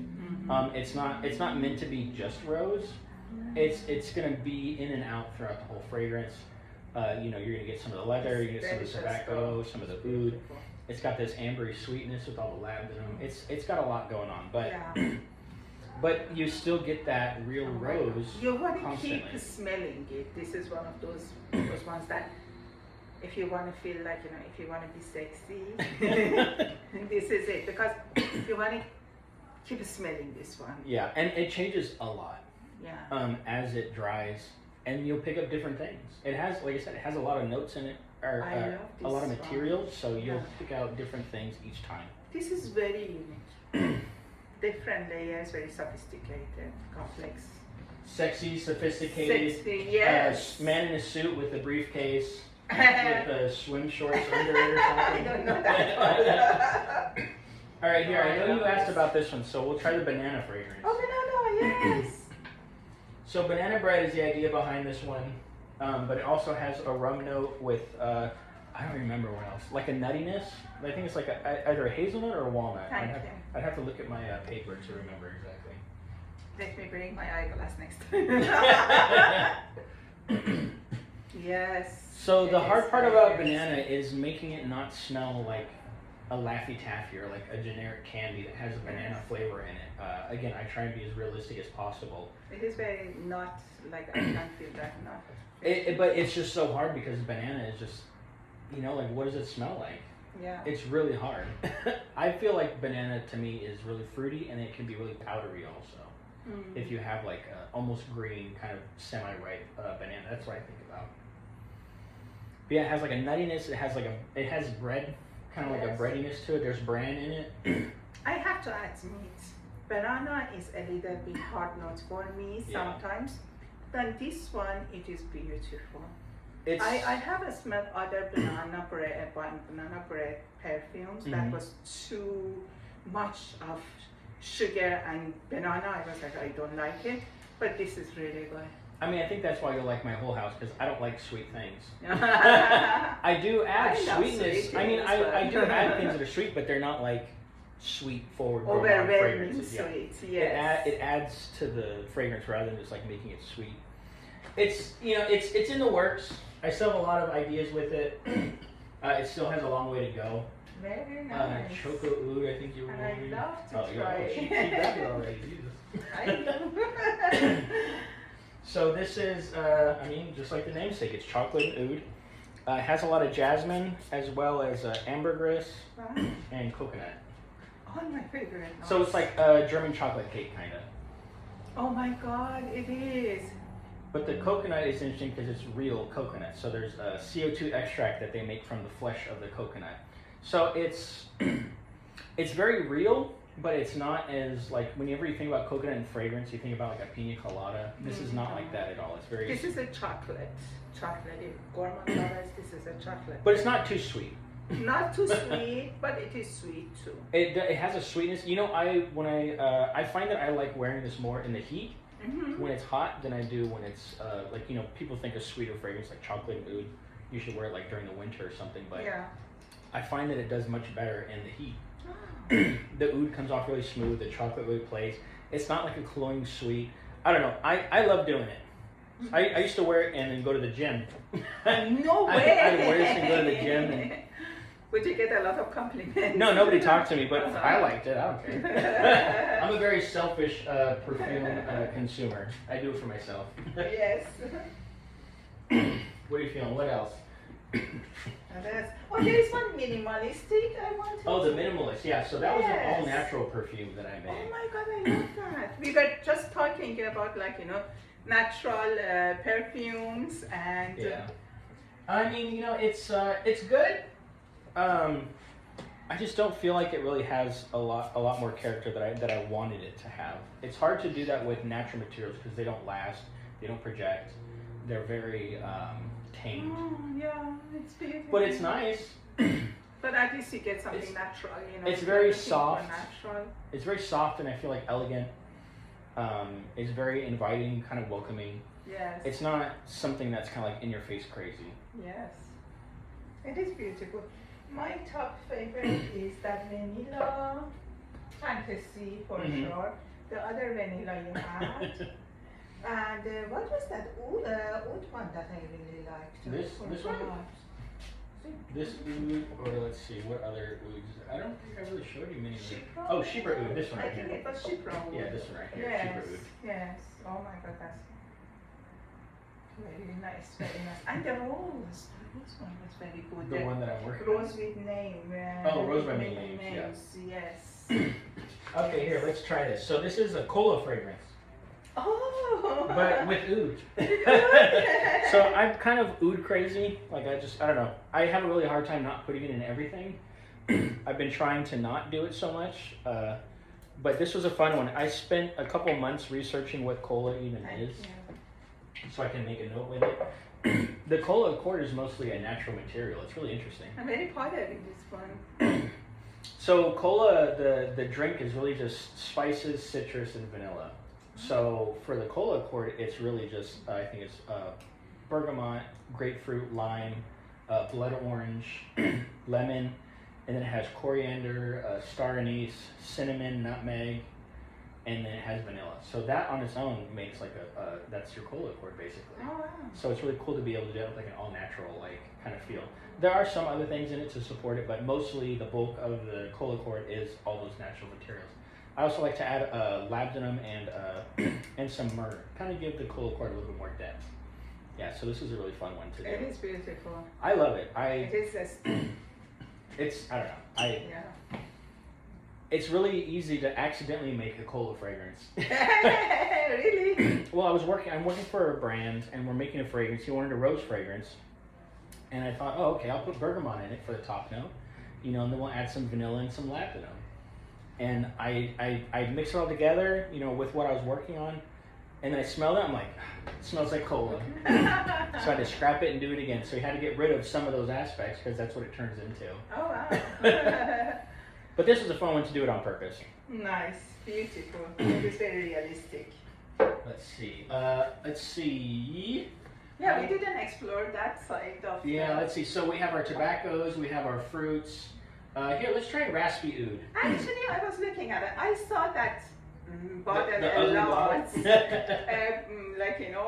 It's not meant to be just rose. It's gonna be in and out throughout the whole fragrance. You're gonna get some of the leather, you get some of the tobacco, some of the oud. It's got this ambery sweetness with all the labdanum. It's got a lot going on, but but you still get that real rose. You want to constantly. keep smelling it. This is one of those ones that, if you want to feel like, if you want to be sexy, this is it. Because you want to keep smelling this one. Yeah, and it changes a lot. Yeah. As it dries, and you'll pick up different things. It has, like I said, it has a lot of notes in it, or a lot of materials, so you'll pick out different things each time. This is very unique. Different layers, very sophisticated, complex. Sexy, sophisticated. Sexy, yes. Man in a suit with a briefcase, with the swim shorts under it or something. I don't know that one. All right, here, I know you asked about this one, so we'll try the banana fragrance. Oh, banana, yes. So banana bread is the idea behind this one, but it also has a rum note with, I don't remember what else, like a nuttiness. I think it's like either a hazelnut or a walnut. I'd have to look at my paper to remember exactly. Let me bring my eyeglass next time. Yes. So the hard part about banana is making it not smell like a Laffy Taffy or like a generic candy that has a banana flavor in it. Again, I try and be as realistic as possible. It is very not, like, I can't feel that not. But it's just so hard because banana is just, like, what does it smell like? Yeah. It's really hard. I feel like banana to me is really fruity, and it can be really powdery also. If you have like almost green, kind of semi-ripe banana, that's what I think about. But yeah, it has like a nuttiness. It has bread, kind of like a breadiness to it. There's bran in it. I have to admit, banana is a little bit hard note for me sometimes. But this one, it is beautiful. I haven't smelled other banana bread perfumes that was too much of sugar and banana. I was like, I don't like it, but this is really good. I mean, I think that's why you like my whole house, because I don't like sweet things. I do add sweetness. I mean, I do add things that are sweet, but they're not like sweet forward fragrances. Sweet, yes. It adds to the fragrance rather than just like making it sweet. It's it's in the works. I still have a lot of ideas with it. It still has a long way to go. Very nice. Choco oud, I think you were. And I'd love to try. She grabbed it already. Jesus. I know. So this is, just like the namesake, it's chocolate and oud. It has a lot of jasmine as well as ambergris and coconut. Oh, my favorite. So it's like a German chocolate cake, kind of. Oh my God, it is. But the coconut is interesting because it's real coconut. So there's a CO2 extract that they make from the flesh of the coconut. So it's very real, but it's not as like, whenever you think about coconut and fragrance, you think about like a pina colada. This is not like that at all. It's very. This is a chocolate. Gourmand lovers, this is a chocolate. But it's not too sweet. Not too sweet, but it is sweet too. It has a sweetness. I find that I like wearing this more in the heat. When it's hot than I do when it's people think of sweeter fragrance like chocolate and oud. You should wear it like during the winter or something, but I find that it does much better in the heat. The oud comes off really smooth. The chocolate really plays. It's not like a cloying sweet. I don't know. I love doing it. I used to wear it and then go to the gym. No way. I'd wear this and go to the gym. And, would you get a lot of compliments? No, nobody talked to me, but I liked it. I don't care. I'm a very selfish perfume consumer. I do it for myself. Yes. What are you feeling? What else? There's one minimalistic I wanted. Oh, the to- minimalist, yeah. So that was an Yes. all-natural perfume that I Oh made. my god, I love that. We were just talking about like, natural perfumes and Yeah. I mean, it's good. I just don't feel like it really has a lot more character that I wanted it to have. It's hard to do that with natural materials because they don't last, they don't project, they're very tamed. yeah, it's beautiful. But it's nice. But at least you get something It's- natural, it's if very you're looking for soft. Natural. It's very soft and I feel like elegant. It's very inviting, kind of welcoming. Yes. It's not something that's kind of like in your face crazy. Yes. It is beautiful. My top favorite is that vanilla fantasy for Mhm. sure. The other vanilla you had. And what was that oud one that I really liked? This one? This oud, or let's see, what other ouds? I don't think I really showed you many of them. Shipra? Oh, Shipra oud, this one I right think here. it was Shipra. Yeah, this one right here, Yes, Shipra oud. yes. Oh my god, that's very nice, very nice. And the rose. The rose one was very good. The one that I'm working on. Rose with name. Oh, rose by with many names, Yes. Okay, here, let's try this. So this is a cola fragrance, Oh. but with oud. So I'm kind of oud crazy. Like I don't know. I have a really hard time not putting it in everything. I've been trying to not do it so much. But this was a fun one. I spent a couple months researching what cola even is, so I can make a note with it. The cola accord is mostly a natural material. It's really interesting. I'm very bothered in this one. So cola, the drink is really just spices, citrus, and vanilla. So for the cola accord, it's really just I think it's bergamot, grapefruit, lime, blood orange, lemon, and then it has coriander, star anise, cinnamon, nutmeg, and then it has vanilla. So that on its own makes like that's your cola accord basically. Oh wow. So it's really cool to be able to do it with like an all natural like kind of feel. There are some other things in it to support it, but mostly the bulk of the cola accord is all those natural materials. I also like to add labdanum and some myrrh, kind of give the cola accord a little bit more depth. Yeah, so this is a really fun one to do. It is beautiful. I love it. It is It's I don't know. yeah. It's really easy to accidentally make a cola fragrance. Really? Well, I'm working for a brand, and we're making a fragrance. He wanted a rose fragrance, and I thought, oh, okay, I'll put bergamot in it for the top note, and then we'll add some vanilla and some labdanum. And I mix it all together, with what I was working on, and I smelled it. I'm like, it smells like cola. So I had to scrap it and do it again. So we had to get rid of some of those aspects because that's what it turns into. Oh wow. But this was a fun one to do it on purpose. Nice, beautiful. It is very realistic. Let's see. Yeah, we didn't explore that side of. Yeah, let's see. So we have our tobaccos, we have our fruits. Here, let's try raspy oud. Actually, I was looking at it. I saw that bothered The a ugly lot. bottle?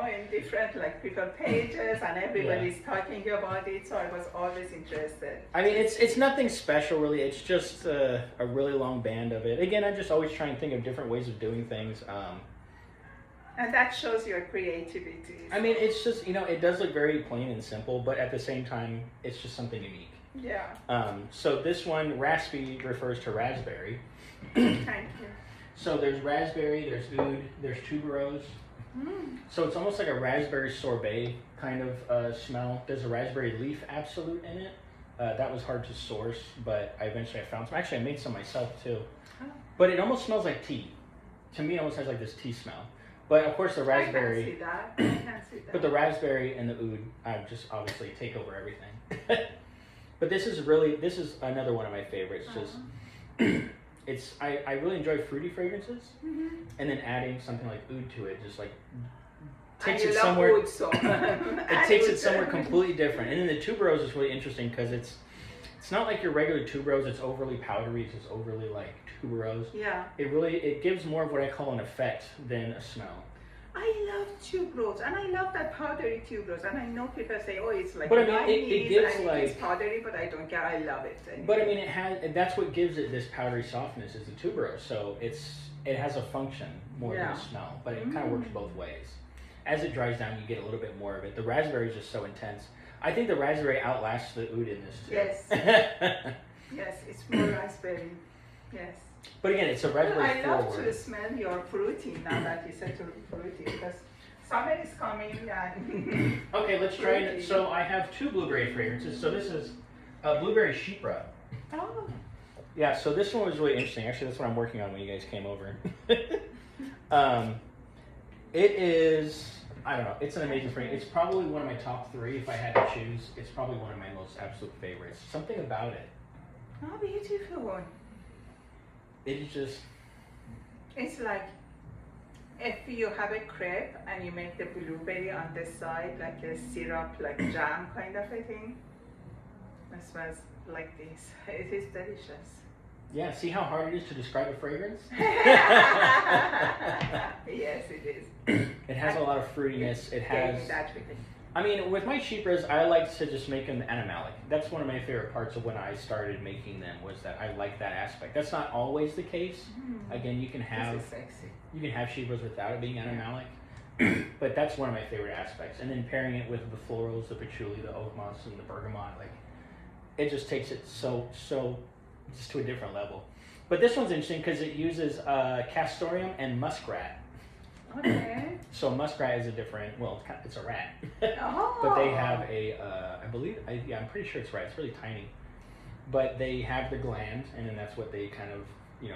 In different people pages, and everybody's talking about it. So I was always interested. I mean, it's nothing special really. It's just a really long band of it. Again, I just always try and think of different ways of doing things. And that shows your creativity. I mean, it's just it does look very plain and simple, but at the same time, it's just something unique. Yeah. So this one, raspy, refers to raspberry. Thank you. So there's raspberry, there's oud, there's tuberose. So it's almost like a raspberry sorbet kind of smell. There's a raspberry leaf absolute in it. That was hard to source, but I eventually found some. Actually, I made some myself too. Oh. But it almost smells like tea. To me, it almost has like this tea smell. But of course, the raspberry. I can see that. I can see that. But the raspberry and the oud, just obviously take over everything. But this is another one of my favorites. Just I really enjoy fruity fragrances, and then adding something like oud to it just like takes it somewhere. Oud, so. It takes it somewhere completely different. And then the tuberose is really interesting because it's not like your regular tuberose. It's overly powdery. It's just overly like tuberose. Yeah. It gives more of what I call an effect than a smell. I love tuberose, and I love that powdery tuberose. And I know people say, "Oh, it's like But I mean, it gives and like it's powdery," but I don't care. I love it. Anyway. But I mean, that's what gives it this powdery softness is the tuberose. So it has a function more than a smell, but it kind of works both ways. As it dries down, you get a little bit more of it. The raspberry is just so intense. I think the raspberry outlasts the oud in this too. Yes. Yes, it's more raspberry. Yes. But again, it's a raspberry I love forward. to smell your fruity now that you said to fruity because summer is coming and Okay, let's try it. So I have 2 blueberry fragrances. So this is blueberry sheepra. Oh. Yeah, so this one was really interesting. Actually, that's what I'm working on when you guys came over. It is, I don't know, it's an amazing fragrance. It's probably one of my top 3 if I had to choose. It's probably one of my most absolute favorites. Something about it. Oh, beautiful. It's just... It's like if you have a crepe and you make the blueberry on the side like a syrup, like jam kind of a thing. It smells like this. It is delicious. Yeah, see how hard it is to describe a fragrance? Yes, it is. It has a lot of fruitiness. It has... That with it. I mean, with my sheepras, I like to just make them animalic. That's one of my favorite parts of when I started making them, was that I like that aspect. That's not always the case. Again, you can have sheepras without it being animalic, but that's one of my favorite aspects. And then pairing it with the florals, the patchouli, the oak moss, and the bergamot, like it just takes it so just to a different level. But this one's interesting because it uses castoreum and muskrat. Okay. So muskrat is a different, well, it's a rat. Oh. But they have a, I'm pretty sure it's rat. It's really tiny. But they have the gland, and then that's what they kind of,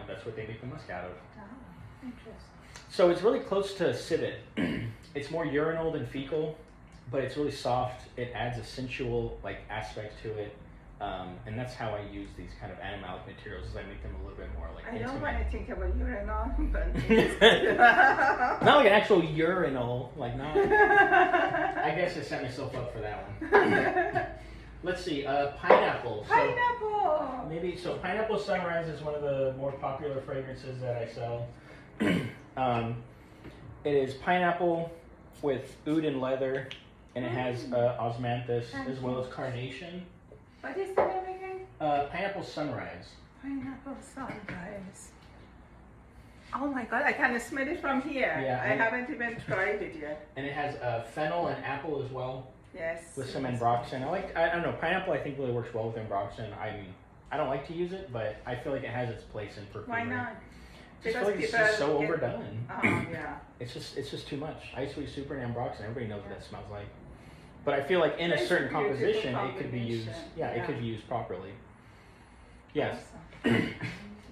that's what they make the musk out of. Oh, interesting. So it's really close to civet. It's more urinal than fecal, but it's really soft. It adds a sensual aspect to it. And that's how I use these kind of animalic materials, is I make them a little bit more I don't intimate. want to think about urinal, but Not like an actual urinal, not. I guess I set myself up for that one. Let's see, pineapple. Pineapple! So Pineapple Sunrise is one of the more popular fragrances that I sell. It is pineapple with oud and leather, and it has osmanthus as well as carnation. What is the name again? Pineapple Sunrise. Pineapple Sunrise. Oh my god, I can smell it from here. Yeah, I haven't even tried it yet. And it has fennel and apple as well. Yes. With some ambroxan. I don't know, pineapple I think really works well with ambroxan. I don't like to use it, but I feel like it has its place in perfumery. Why not? I feel like it's just so overdone. Yeah. It's just too much. Ice Sweet Super and ambroxan, everybody knows what that smells like. But I feel like in a It's certain a beautiful composition, it could be used. combination. It could be used properly. Yes. Awesome.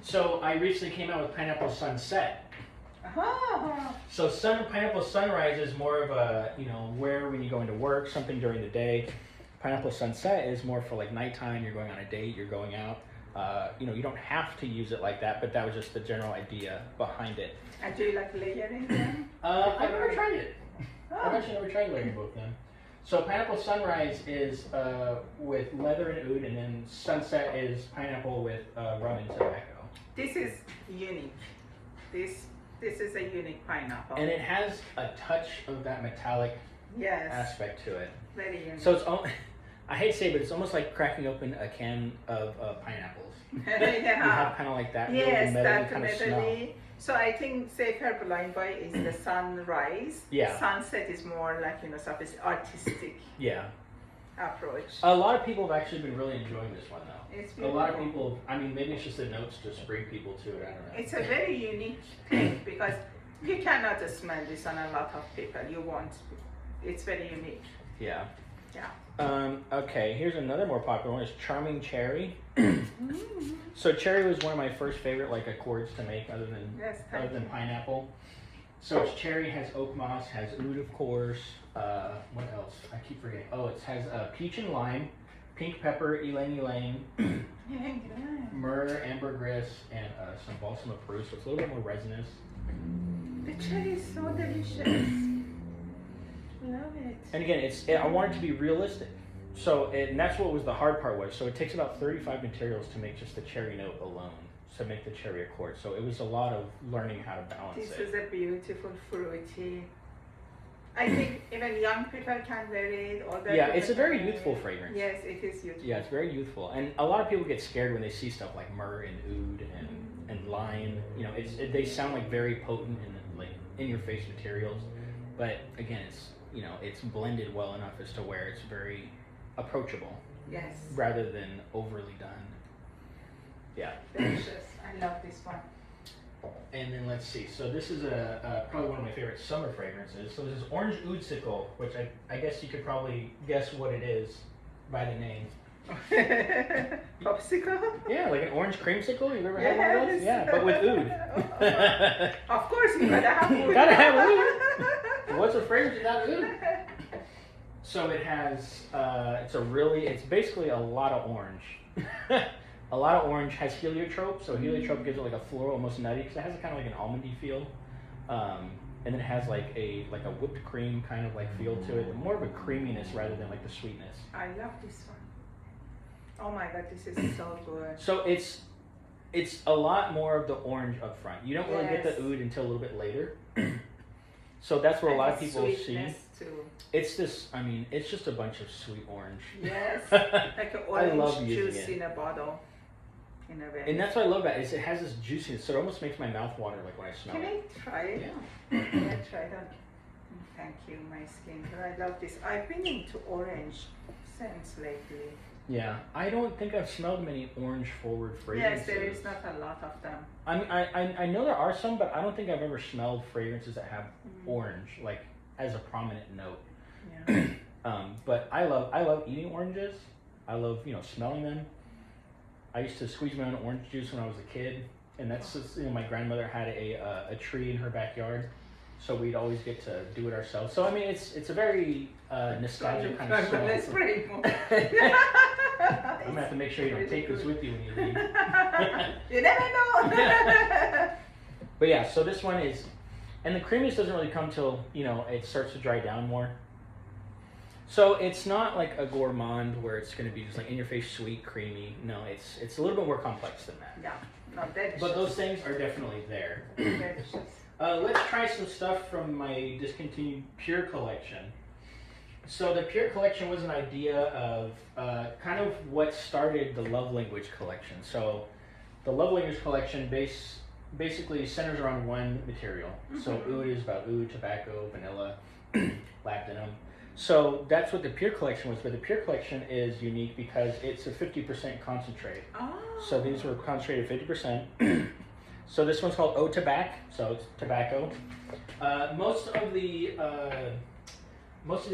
So I recently came out with Pineapple Sunset. So Pineapple Sunrise is more of a, where when you go into work, something during the day. Pineapple Sunset is more for nighttime, you're going on a date, you're going out. You don't have to use it like that, but that was just the general idea behind it. And do you like layering them? I've never tried it. I've actually never tried layering both of them. So Pineapple Sunrise is with leather and oud, and then Sunset is pineapple with rum and tobacco. This is unique. This is a unique pineapple. And it has a touch of that metallic yes, aspect to it. very unique. So it's I hate to say it, but it's almost like cracking open a can of pineapples. Yeah. You have kind of like that Yes, really kind of smell. definitely. So I think, say, Purple Boy is the sunrise. Yeah. Sunset is more like, sort of artistic Yeah. approach. A lot of people have actually been really enjoying this one, though. It's A lot of beautiful. people, maybe it's just the notes just bring people to it, I don't know. It's a very unique thing because you cannot smell this on a lot of people. You won't. It's very unique. Yeah. Yeah. Okay, here's another more popular one. It's Charming Cherry. So cherry was one of my first favorite accords to make other than pineapple. So it's cherry, has oak moss, has oud of course. What else? I keep forgetting. Oh, it has peach and lime, pink pepper, ylang ylang, myrrh, ambergris, and some balsam of Peru. So it's a little bit more resinous. The cherry is so delicious. Love it. And again, I want it to be realistic. So, and that's what was the hard part was. So it takes about 35 materials to make just the cherry note alone, to make the cherry accord. So it was a lot of learning how to balance This it. is a beautiful fruity. I think even young people can wear it. Yeah, it's a very youthful fragrance. Yes, it is youthful. Yeah, it's very youthful. And a lot of people get scared when they see stuff like myrrh and oud and lime. They sound like very potent and in-your-face materials. But again, it's blended well enough as to where it's very approachable. Yes. Rather than overly done. Yeah. Delicious. I love this one. And then let's see. So this is probably one of my favorite summer fragrances. So this is Orange Oudsicle, which I guess you could probably guess what it is by the name. Popsicle? Yeah, like an orange creamsicle. You've ever had one of those? Yeah, but with oud. Of course, you gotta have oud. Gotta have oud. What's a fragrance without oud? So it has, it's basically a lot of orange. A lot of orange, has heliotrope. So heliotrope gives it like a floral, almost nutty, because it has a kind of like an almondy feel. And then it has like a whipped cream kind of like feel to it. More of a creaminess rather than like the sweetness. I love this one. Oh my god, this is so good. So it's a lot more of the orange up front. You don't really get the oud until a little bit later. So that's where a lot of people see. Too. It's this, I mean, it's just a bunch of sweet orange. Yes, like an orange I love juice using it. in a bottle. In a very And that's what I love about it, is it has this juiciness, so it almost makes my mouth water like when I smell Can it. I try it? Yeah. Can I try that? Thank you, my skin. I love this. I've been into orange scents lately. Yeah, I don't think I've smelled many orange forward fragrances. Yes, there is not a lot of them. I mean, I know there are some, but I don't think I've ever smelled fragrances that have orange, like as a prominent note. Yeah. But I love eating oranges. I love, smelling them. I used to squeeze my own orange juice when I was a kid, and that's just, my grandmother had a tree in her backyard, so we'd always get to do it ourselves. So I mean, it's a very nostalgic kind of smell. Let's pray more. I'm gonna have to make sure you don't take this with you when you leave. You never know. But yeah, so this one is, and the creaminess doesn't really come till it starts to dry down more. So it's not like a gourmand where it's going to be just like in your face sweet, creamy. No, it's a little bit more complex than that. Yeah, no, delicious. But those things are definitely there. Delicious. Let's try some stuff from my discontinued Pure collection. So the Pure collection was an idea of kind of what started the Love Language collection. So the Love Language collection basically centers around one material. So oud is about oud, tobacco, vanilla, labdanum. So that's what the Pure collection was, but the Pure collection is unique because it's a 50% concentrate. Oh. So these were concentrated 50%. So this one's called Eau Tabac, so it's tobacco. Most of the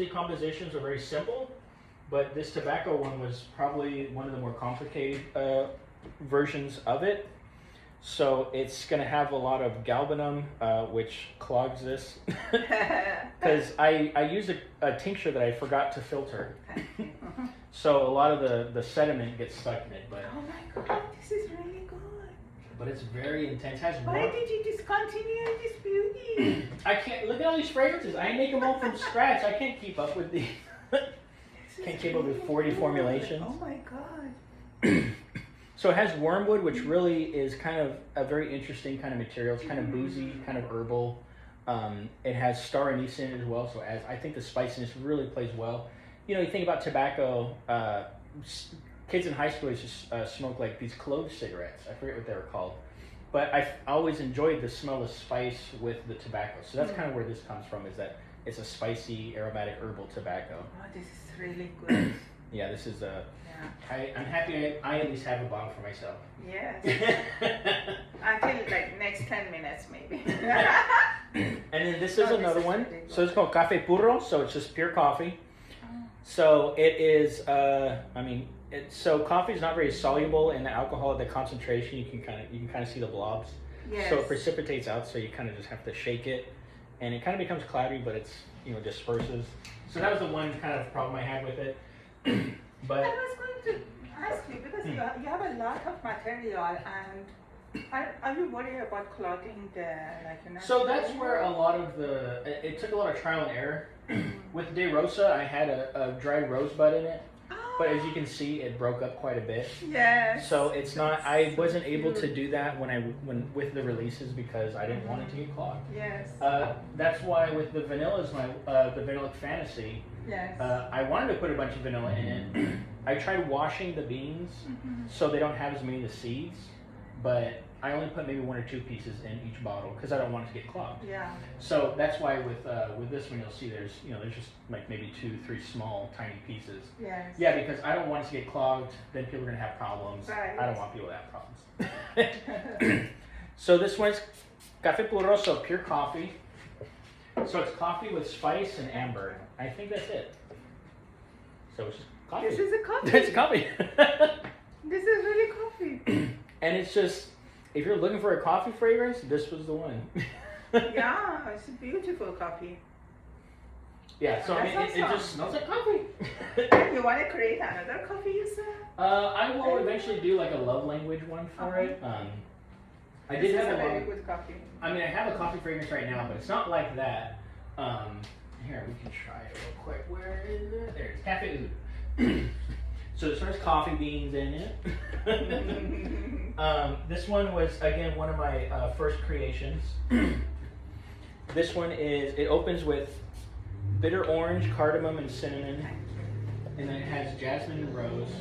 compositions are very simple, but this tobacco one was probably one of the more complicated versions of it. So it's going to have a lot of galbanum, which clogs this, because I used a tincture that I forgot to filter. So a lot of the sediment gets stuck in it. But oh my god, this is really good. But it's very intense. Why did you discontinue this beauty? I can't, look at all these fragrances. I make them all from scratch. I can't keep up with the, can't keep up with 40 formulations. Oh my god. So it has wormwood, which really is kind of a very interesting kind of material. It's kind of boozy, kind of herbal. It has star anise in it as well, so I think the spiciness really plays well. You think about tobacco, kids in high school used to smoke like these clove cigarettes. I forget what they were called. But I always enjoyed the smell of spice with the tobacco. So that's kind of where this comes from, is that it's a spicy, aromatic, herbal tobacco. Oh, this is really good. Yeah, this is I'm happy I at least have a bottle for myself. Yes. Until like next 10 minutes maybe. And then this is another one. So it's called Café Puro, so it's just pure coffee. So it is, so coffee is not very soluble in the alcohol at the concentration. You can kind of see the blobs. Yes. So it precipitates out, so you kind of just have to shake it. And it kind of becomes cloudy, but it's, disperses. So that was the one kind of problem I had with it. But I was going to ask you, because you have a lot of material, and are you worried about clogging the So that's where a lot of it took a lot of trial and error. With De Rosa, I had a dried rosebud in it, but as you can see, it broke up quite a bit. Yes. So it's not. I wasn't able to do that when with the releases because I didn't want it to get clogged. Yes. That's why with the vanillas, the Vanillic Fantasy. Yes. I wanted to put a bunch of vanilla in it. I tried washing the beans so they don't have as many of the seeds. but I only put maybe 1 or 2 pieces in each bottle because I don't want it to get clogged. Yeah. So that's why with this one you'll see there's just like maybe 2, 3 small tiny pieces. Yes. Yeah, because I don't want it to get clogged. Then people are gonna have problems. Right. I don't want people to have problems. So this one's Café Puro, so pure coffee. So it's coffee with spice and amber. I think that's it. So it's just coffee. This is a coffee. It's coffee. This is really coffee. And it's just, if you're looking for a coffee fragrance, this was the one. Yeah, it's a beautiful coffee. Yeah, so I mean, it awesome. just smells like coffee. You want to create another coffee, you said? I will eventually do like a love language one for it. I did have a very good coffee. I mean, I have a coffee fragrance right now, but it's not like that. Here, we can try it real quick. Where is it? There it is. Cafe Oud. So this one has coffee beans in it. This one was, again, one of my first creations. This one it opens with bitter orange, cardamom, and cinnamon. And then it has jasmine and rose.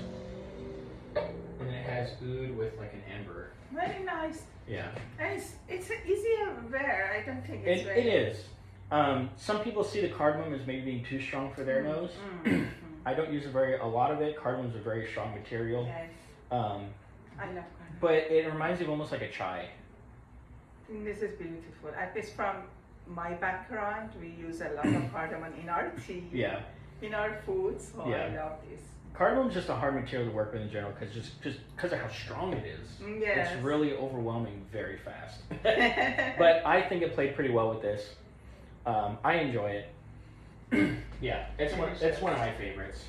And then it has oud with like an amber. Very nice. Yeah. And it's an easier wear. I don't think it's very... It is. Some people see the cardamom as maybe being too strong for their nose. I don't use a lot of it. Cardamom is a very strong material. Yes. I love cardamom. But it reminds me of almost like a chai. This is beautiful. At least from my background, we use a lot of cardamom in our tea. Yeah. In our foods. So Yeah. I love this. Cardamom is just a hard material to work with in general because just because of how strong it is. Yes. It's really overwhelming very fast. But I think it played pretty well with this. I enjoy it. Yeah, it's one of my favorites.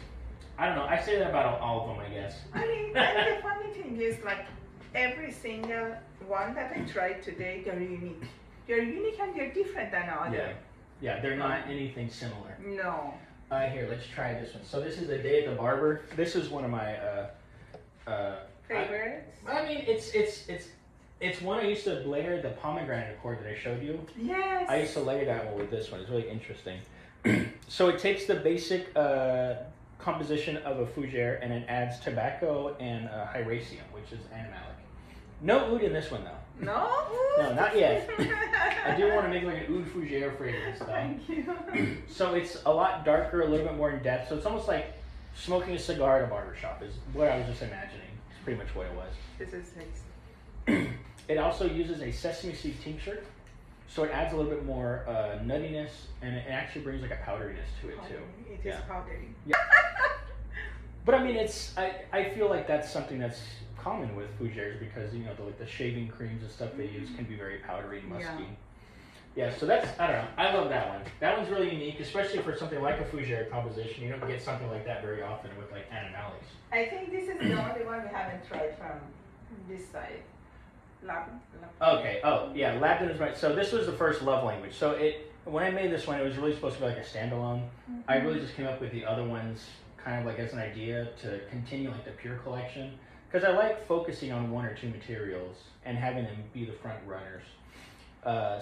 I don't know. I say that about all of them, I guess. I mean, and the funny thing is, like, every single one that I tried today, they're unique. They're unique and they're different than others. Yeah, they're not anything similar. No. Here, let's try this one. So this is A Day at the Barber. This is one of my favorites. I mean, it's one I used to layer the pomegranate accord that I showed you. Yes. I used to layer that one with this one. It's really interesting. So it takes the basic composition of a fougere and it adds tobacco and hyraceum, which is animalic. No oud in this one though. No? No, not yet. I do want to make like an oud fougere fragrance though. Thank you. So it's a lot darker, a little bit more in depth. So it's almost like smoking a cigar at a barbershop is what I was just imagining. It's pretty much what it was. This is tasty. It also uses a sesame seed tincture. So it adds a little bit more nuttiness, and it actually brings like a powderiness to it too. It is powdery. Yeah. But I mean, I feel like that's something that's common with fougères because the shaving creams and stuff they use can be very powdery and musky. Yeah. So that's, I don't know. I love that one. That one's really unique, especially for something like a fougère composition. You don't get something like that very often with like animalics. I think this is the only one we haven't tried from this side. Okay. Oh, yeah. Labdin is right. So this was the first love language. So when I made this one, it was really supposed to be like a standalone. I really just came up with the other ones kind of like as an idea to continue like the pure collection because I like focusing on 1 or 2 materials and having them be the front runners.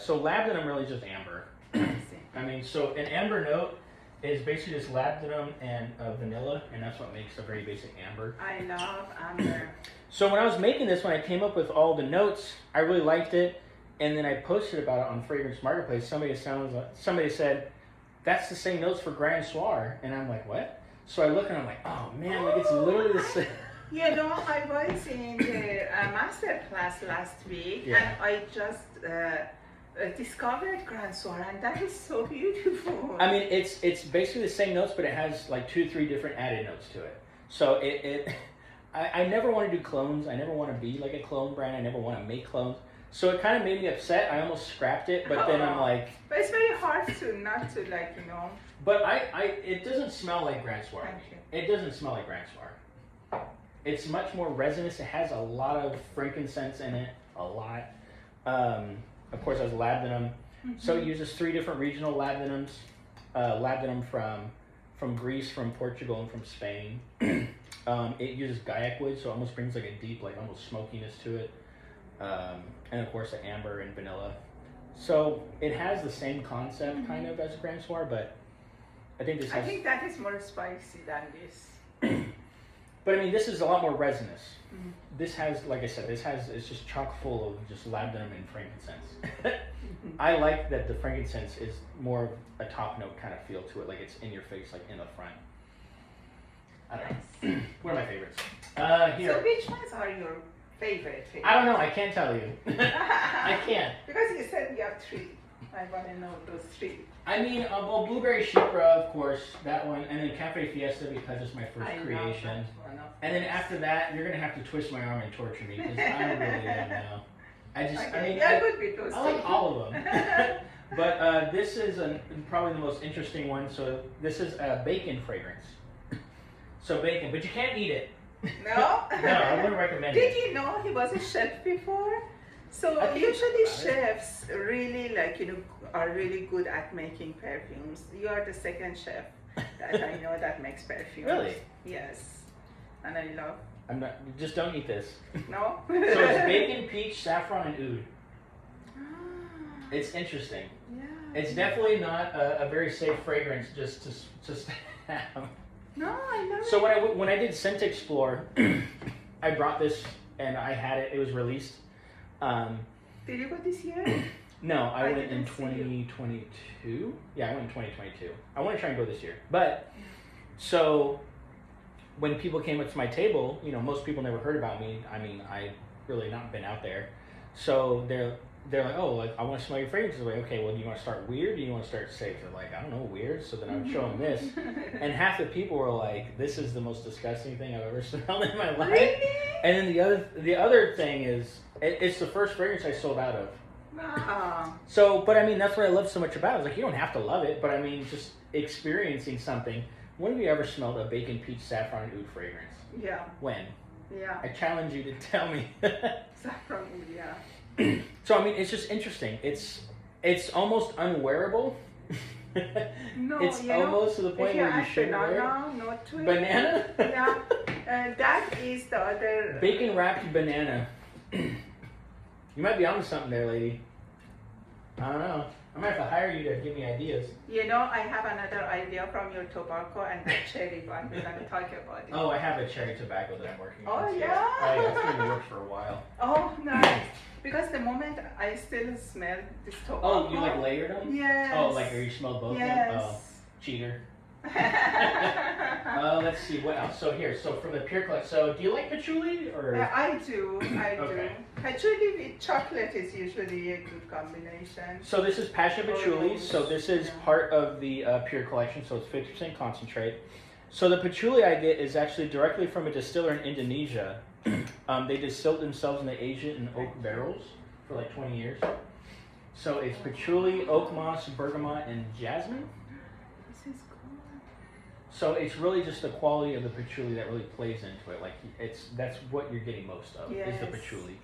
So labdanum really just amber. I mean, so an amber note is basically just labdanum and vanilla, and that's what makes a very basic amber. I love amber. So when I was making this one, I came up with all the notes. I really liked it, and then I posted about it on Fragrance Marketplace. Somebody said, "That's the same notes for Grand Soir," and I'm like, "What?" So I look and I'm like, "Oh man, like it's literally the same." I was in the master class last week, and I just discovered Grand Soir, and that is so beautiful. I mean, it's basically the same notes, but it has like 2 or 3 different added notes to it. So I never want to do clones. I never want to be like a clone brand. I never want to make clones. So it kind of made me upset. I almost scrapped it, but then I'm like... But it's very hard to not to But it doesn't smell like Grand Soir. It doesn't smell like Grand Soir. It's much more resinous. It has a lot of frankincense in it. A lot. Of course, it has labdanum. So it uses 3 different regional labdanums. Labdanum from Greece, from Portugal, and from Spain. It uses gaiac wood, so it almost brings like a deep, like almost smokiness to it. And of course the amber and vanilla. So it has the same concept kind of as a Grand Soir, but I think this has... I think that is more spicy than this. But I mean, this is a lot more resinous. This has, like I said, it's just chock full of just labdanum and frankincense. I like that the frankincense is more of a top note kind of feel to it, like it's in your face, like in the front. I don't know. What are my favorites? Here. So which ones are your favorite? I don't know. I can't tell you. I can't. Because you said you have 3. I want to know those 3. I mean, well, Blueberry Chypre, of course, that one, and then Cafe Fiesta because it's my first creation. And then after that, you're gonna have to twist my arm and torture me because I really don't know. I like all of them. But this is probably the most interesting one. So this is a bacon fragrance. So bacon, but you can't eat it. No? No, I wouldn't recommend it. Did you know he was a chef before? So usually chefs really are really good at making perfumes. You are the second chef that I know that makes perfumes. Really? Yes. And I love. I'm not. Just don't eat this. No. So it's bacon, peach, saffron, and oud. It's interesting. Yeah. It's definitely not a very safe fragrance just to have. No, I love So when I did Scent Explore, I brought this and I had it. It was released. Did you go this year? No, I went in 2022. Yeah, I went in 2022. I want to try and go this year. But so when people came up to my table, you know, most people never heard about me. I mean, I really not been out there. So they're like, oh, like I want to smell your fragrances. Like, okay, well, do you want to start weird or do you want to start safe? They're like, I don't know, weird. So then I would show them this, and half the people were like, this is the most disgusting thing I've ever smelled in my life. Really? And then the other thing is, it's the first fragrance I sold out of. So, but I mean, that's what I love so much about it. It's like, you don't have to love it, but I mean, just experiencing something. When have you ever smelled a bacon, peach, saffron, oud fragrance? Yeah. When? Yeah. I challenge you to tell me. Saffron oud, yeah. So I mean, it's just interesting. It's almost unwearable. No, it's almost to the point where you shouldn't wear it. Not to it. Banana? Yeah, that is the other. Bacon wrapped banana. You might be onto something there, lady. I don't know. I might have to hire you to give me ideas. You know, I have another idea from your tobacco and the cherry one. We're going to talk about it. Oh, I have a cherry tobacco that I'm working on. Oh, too. yeah? Oh, yeah, it's going to work for a while. Oh, nice. Because the moment I still smell this tobacco. Oh, you like layered them? Yes. Oh, like or you smelled both of them? Yes. Oh, cheater. Let's see what else. So here, so from the Pure Collection. So do you like patchouli or? I do. Okay. Patchouli with chocolate is usually a good combination. So this is passion patchouli. So this is part of the Pure Collection. So it's 50% concentrate. So the patchouli I get is actually directly from a distiller in Indonesia. They distilled themselves in the Asian oak barrels for like 20 years. So it's patchouli, oak moss, bergamot, and jasmine. This is cool. So it's really just the quality of the patchouli that really plays into it. Like that's what you're getting most of is the patchouli.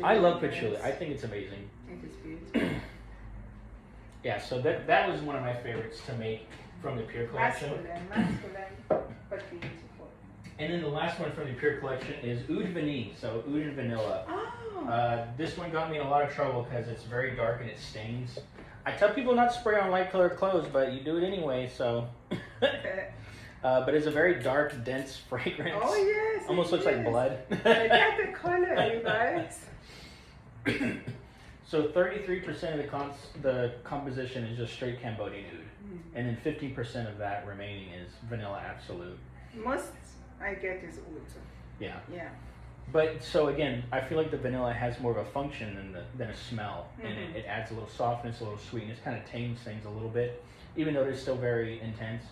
I love patchouli. I think it's amazing. It is beautiful. Yeah, so that was one of my favorites to make from the Pure Collection. Masculine, but beautiful. And then the last one from the Pure Collection is Oud Vanille, so oud and vanilla. Oh. This one got me in a lot of trouble because it's very dark and it stains. I tell people not to spray on light colored clothes, but you do it anyway, so. But it's a very dark, dense fragrance. Oh, yes. Almost looks like blood. Look at the color, you guys. So 33% of the composition is just straight Cambodian oud. And then 15% of that remaining is vanilla absolute. Most I get is oud. Yeah. Yeah. But so again, I feel like the vanilla has more of a function than a smell, and it adds a little softness, a little sweetness, kind of tames things a little bit, even though they're still very intense.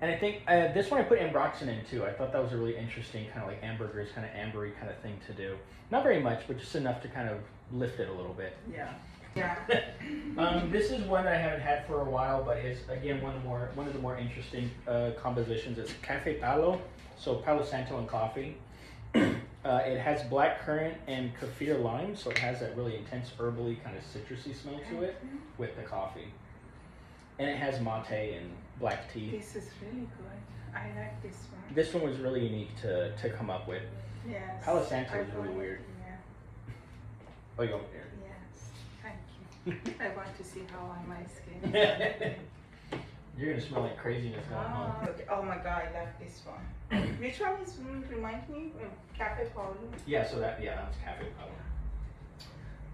And I think this one I put ambroxan in too. I thought that was a really interesting kind of like ambergris, kind of ambery kind of thing to do. Not very much, but just enough to kind of lift it a little bit. Yeah. Yeah. This is one that I haven't had for a while, but it's again one of the more interesting compositions. It's Cafe Palo, so Palo Santo and coffee. It has black currant and kaffir lime, so it has that really intense herbally kind of citrusy smell to it with the coffee. And it has mate and black tea. This is really good. I like this one. This one was really unique to come up with. Yes. Palo Santo is really weird. Yeah. Oh, you want there? Yes. Thank you. I want to see how on my skin. You're gonna smell like craziness going home. Okay. Oh my God, I love this one. Which one is, remind me? Cafe Paulo? Yeah, so that's Cafe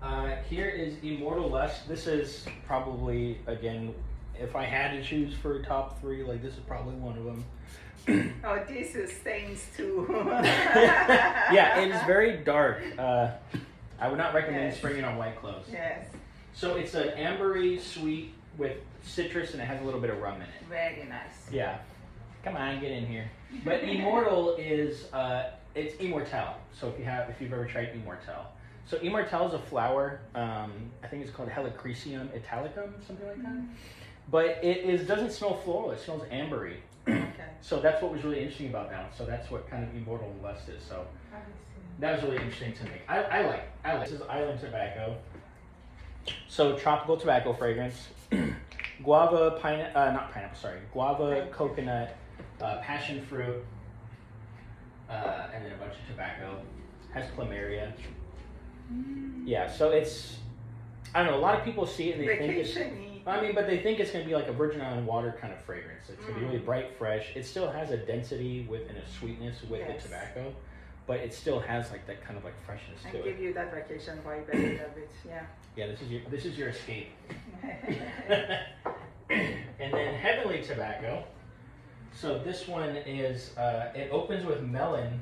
Paulo. Here is Immortal Lust. This is probably, again, if I had to choose for a top 3, like this is probably one of them. Oh, this is stains too. Yeah, it is very dark. I would not recommend spraying on white clothes. Yes. So it's an ambery sweet with citrus, and it has a little bit of rum in it. Very nice. Yeah. Come on, get in here. But Immortal is it's Immortelle. So if you've ever tried Immortelle. So Immortelle is a flower. I think it's called Helichrysum italicum, something like that. But it doesn't smell floral. It smells ambery. Okay. So that's what was really interesting about that. So that's what kind of Immortal Lust is. So that was really interesting to me. I like. This is Island Tobacco. So tropical tobacco fragrance. Guava, guava, coconut, passion fruit, and then a bunch of tobacco. Has plumeria. Yeah, so it's, I don't know, a lot of people see it and they think it's, but they think it's going to be like a Virgin Island water kind of fragrance. It's going to be really bright, fresh. It still has a density and a sweetness with the tobacco, but it still has like that kind of like freshness to it. I give you that vacation vibe a little bit, yeah. Yeah, this is your escape. And then Heavenly Tobacco. So this one is, it opens with melon.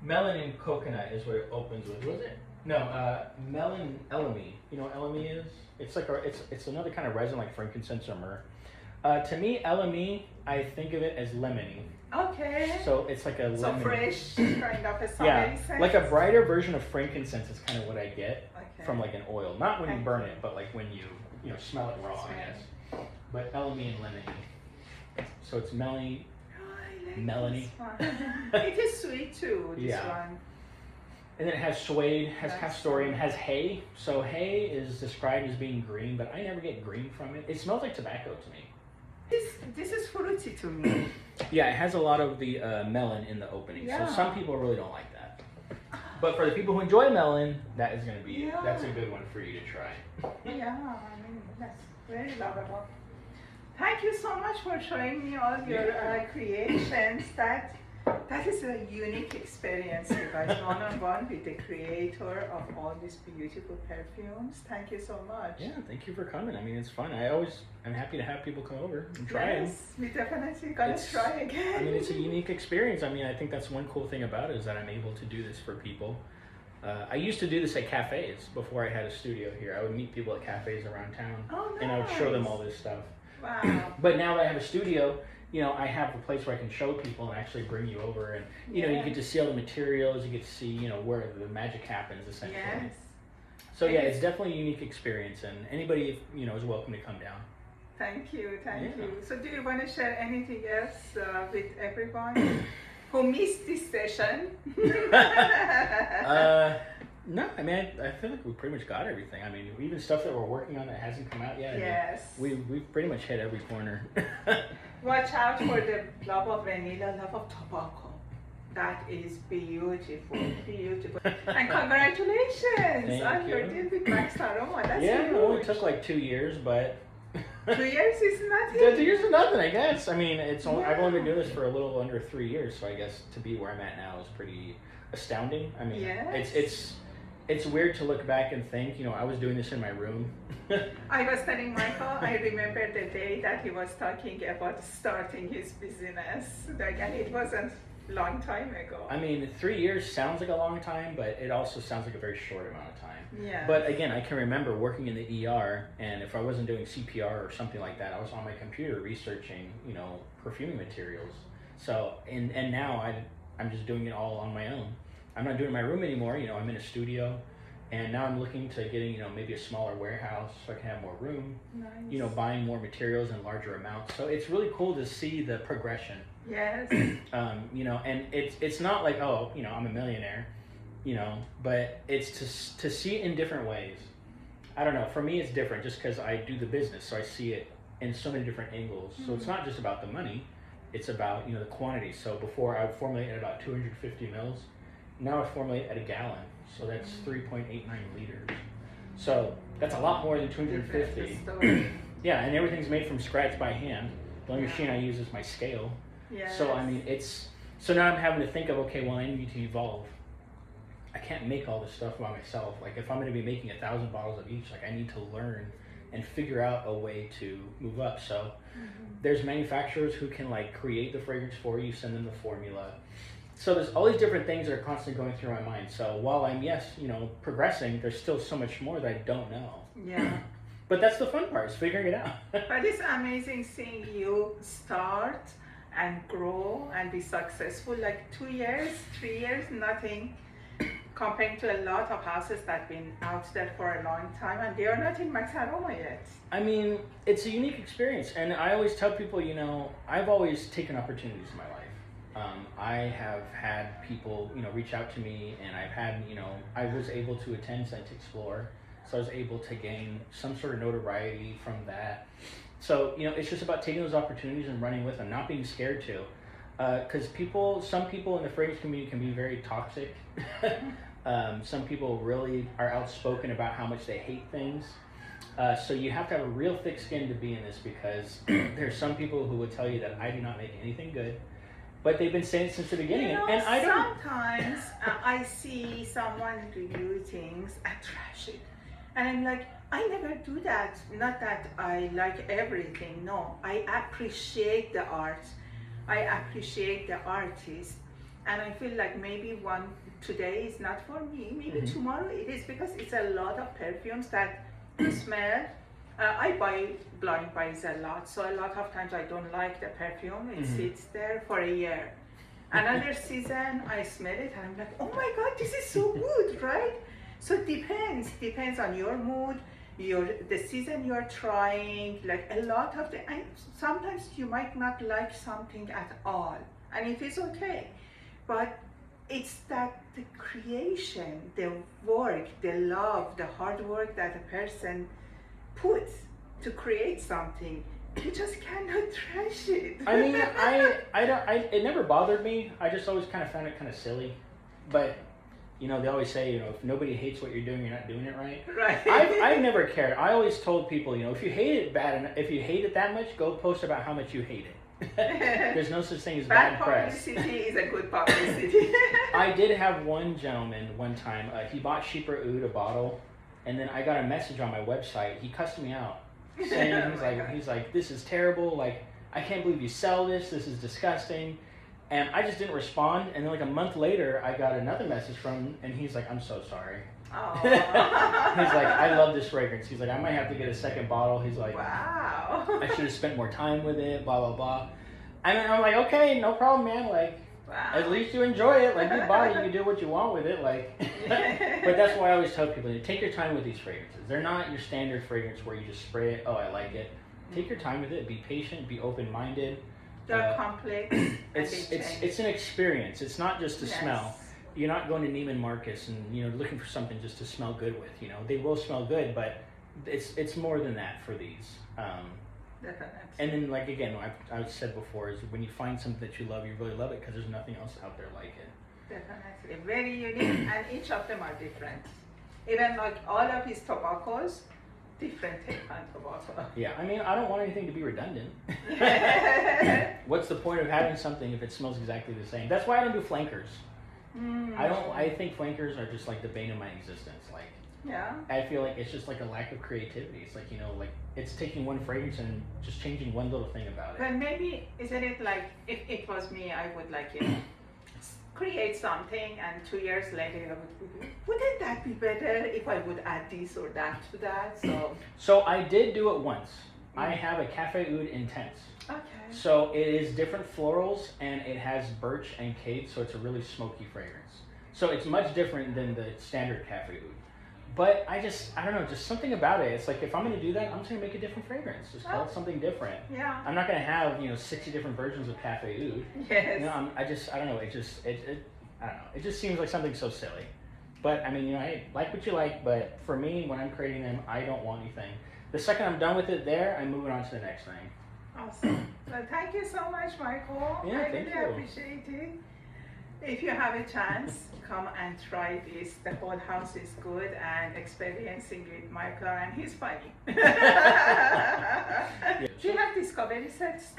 Melon and coconut is what it opens with. Was it? No, melon elemi. You know what elemi is? It's like it's another kind of resin like frankincense or myrrh. To me, elemi, I think of it as lemony. Okay. So it's like a lemon. So fresh, kind of a summery scent. Like a brighter version of frankincense is kind of what I get from like an oil. Not when you burn it, but like when you smell it raw, I guess. But elemi and lemony. So it's melony. Melanie. It is sweet too, this one. And then it has suede, has castoreum, has hay. So hay is described as being green, but I never get green from it. It smells like tobacco to me. This is fruity to me. Yeah, it has a lot of the melon in the opening. Yeah. So some people really don't like that. But for the people who enjoy melon, that is going to be that's a good one for you to try. Yeah, I mean, that's very lovable. Thank you so much for showing me all your creations. That is a unique experience, you guys, one-on-one with the creator of all these beautiful perfumes. Thank you so much. Yeah, thank you for coming. I mean, it's fun. I'm happy to have people come over and try them. Yes, we definitely gonna try again. I mean, it's a unique experience. I mean, I think that's one cool thing about it is that I'm able to do this for people. I used to do this at cafes before I had a studio here. I would meet people at cafes around town, and I would show them all this stuff. Wow. But now that I have a studio, I have a place where I can show people and actually bring you over, and you get to see all the materials. You get to see, where the magic happens essentially. Yes. So yeah, it's definitely a unique experience, and anybody is welcome to come down. Thank you, thank you. So do you want to share anything else with everyone who missed this session? No, I mean, I feel like we pretty much got everything. I mean, even stuff that we're working on that hasn't come out yet. Yes. I mean, we've pretty much hit every corner. Watch out for the love of vanilla, love of tobacco. That is beautiful, beautiful. And congratulations on your deal with Max Aroma. That's huge. It only took like 2 years, but 2 years is nothing. 2 years is nothing, I guess. I mean, I've only been doing this for a little under 3 years, so I guess to be where I'm at now is pretty astounding. I mean, it's weird to look back and think, I was doing this in my room. I was telling Michael, I remember the day that he was talking about starting his business, and it wasn't a long time ago. I mean, 3 years sounds like a long time, but it also sounds like a very short amount of time. Yeah. But again, I can remember working in the ER, and if I wasn't doing CPR or something like that, I was on my computer researching, perfuming materials. So, and now I'm just doing it all on my own. I'm not doing it in my room anymore. I'm in a studio, and now I'm looking to getting, maybe a smaller warehouse so I can have more room. Nice. Buying more materials in larger amounts. So it's really cool to see the progression. Yes. And it's not like, I'm a millionaire, but it's to see it in different ways. I don't know. For me, it's different just because I do the business, so I see it in so many different angles. So it's not just about the money; it's about the quantity. So before I would formulate at about 250 mils. Now I formulate at a gallon, so that's 3.89 liters. So that's a lot more than 250. Yeah, and everything's made from scratch by hand. The only machine I use is my scale. Yes. So I mean, so now I'm having to think of, okay, well, I need to evolve. I can't make all this stuff by myself. Like if I'm going to be making 1,000 bottles of each, like I need to learn and figure out a way to move up. So there's manufacturers who can like create the fragrance for you, send them the formula. So there's all these different things that are constantly going through my mind. So while I'm, progressing, there's still so much more that I don't know. Yeah. But that's the fun part, is figuring it out. But it's amazing seeing you start and grow and be successful. Like 2 years, 3 years, nothing. Comparing to a lot of houses that have been out there for a long time, and they are not in Max Aroma yet. I mean, it's a unique experience, and I always tell people, I've always taken opportunities in my life. I have had people, reach out to me, and I've had, I was able to attend Scent Explore, so I was able to gain some sort of notoriety from that. So, it's just about taking those opportunities and running with them, not being scared to. Because some people in the fragrance community can be very toxic. Some people really are outspoken about how much they hate things. So you have to have a real thick skin to be in this, because there's some people who will tell you that I do not make anything good, but they've been saying it since the beginning. And I don't. Sometimes I see someone review things and trash it, and I'm like, I never do that. Not that I like everything. No, I appreciate the art. I appreciate the artist, and I feel like maybe today is not for me, maybe tomorrow it is, because it's a lot of perfumes that smell. I buy blind buys a lot, so a lot of times I don't like the perfume. It sits there for a year. Another season I smell it and I'm like, oh my god, this is so good, right? So it depends on your mood, the season you're trying, like a lot of and sometimes you might not like something at all, and it is okay. But it's that the creation, the work, the love, the hard work that a person puts to create something, you just cannot trash it. I mean, it never bothered me. I just always kind of found it kind of silly. But they always say, if nobody hates what you're doing, you're not doing it right. Right. I've never cared. I always told people, if you hate it if you hate it that much, go post about how much you hate it. There's no such thing as bad press. Publicity is a good publicity. I did have one gentleman one time. He bought Chypre Oud, a bottle, and then I got a message on my website. He cussed me out, saying he's like, this is terrible. Like, I can't believe you sell this. This is disgusting. And I just didn't respond. And then like a month later, I got another message from him, and he's like, I'm so sorry. Oh. He's like, I love this fragrance. He's like, I might have to get a second bottle. He's like, wow. I should have spent more time with it, blah, blah, blah. I mean, I'm like, okay, no problem, man. Like, wow. At least you enjoy it. Like, you buy it, you can do what you want with it. Like, but that's why I always tell people, take your time with these fragrances. They're not your standard fragrance where you just spray it. Oh, I like it. Take your time with it. Be patient. Be open-minded. They're complex. It's an experience. It's not just a smell. You're not going to Neiman Marcus and looking for something just to smell good with. They will smell good, but it's more than that for these. Definitely. And then, like, again, I've said before, is when you find something that you love, you really love it, because there's nothing else out there like it. Definitely. Very unique, and each of them are different. Even like all of his tobaccos, different take on tobacco. Yeah, I mean, I don't want anything to be redundant. What's the point of having something if it smells exactly the same? That's why I don't do flankers. I think flankers are just like the bane of my existence. Like, yeah. I feel like it's just like a lack of creativity. It's like, like it's taking one fragrance and just changing one little thing about it. But maybe, isn't it like, if it was me, I would like, create something, and 2 years later, wouldn't that be better if I would add this or that to that? So I did do it once. I have a Cafe Oud Intense. Okay. So it is different florals, and it has birch and cade, so it's a really smoky fragrance. So it's much different than the standard Cafe Oud. But I don't know, just something about it. It's like, if I'm going to do that, I'm just going to make a different fragrance. Just call it something different. Yeah. I'm not going to have, 60 different versions of Cafe Oud. Yes. I don't know. I don't know. It just seems like something so silly. But, I mean, hey, like what you like. But for me, when I'm creating them, I don't want anything. The second I'm done with it I'm moving on to the next thing. Awesome. Well, thank you so much, Michael. Yeah, I really appreciate it. If you have a chance, come and try this. The whole house is good, and experiencing with Michael, and he's funny. Do you have discovery sets?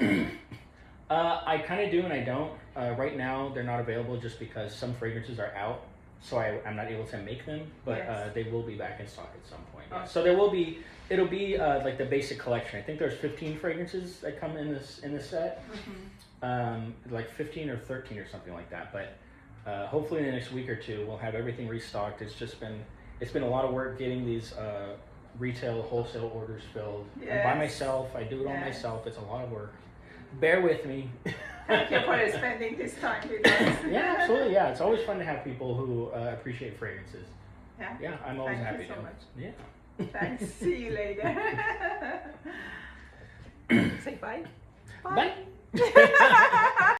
I kind of do and I don't. Right now, they're not available just because some fragrances are out, so I'm not able to make them. But Yes. they will be back in stock at some point. Yeah. Okay. So there will be. It'll be like the basic collection. I think there's 15 fragrances that come in this set. Like 15 or 13 or something like that. But hopefully in the next week or two, we'll have everything restocked. It's been a lot of work getting these retail wholesale orders filled. Yes. And by myself. I do it all Yes. myself. It's a lot of work. Bear with me. Thank you for spending this time with us. Yeah, absolutely. Yeah, it's always fun to have people who appreciate fragrances. Yeah. Yeah, I'm always Thank happy you so to. much. Yeah. Thanks. See you later. Say bye. Bye.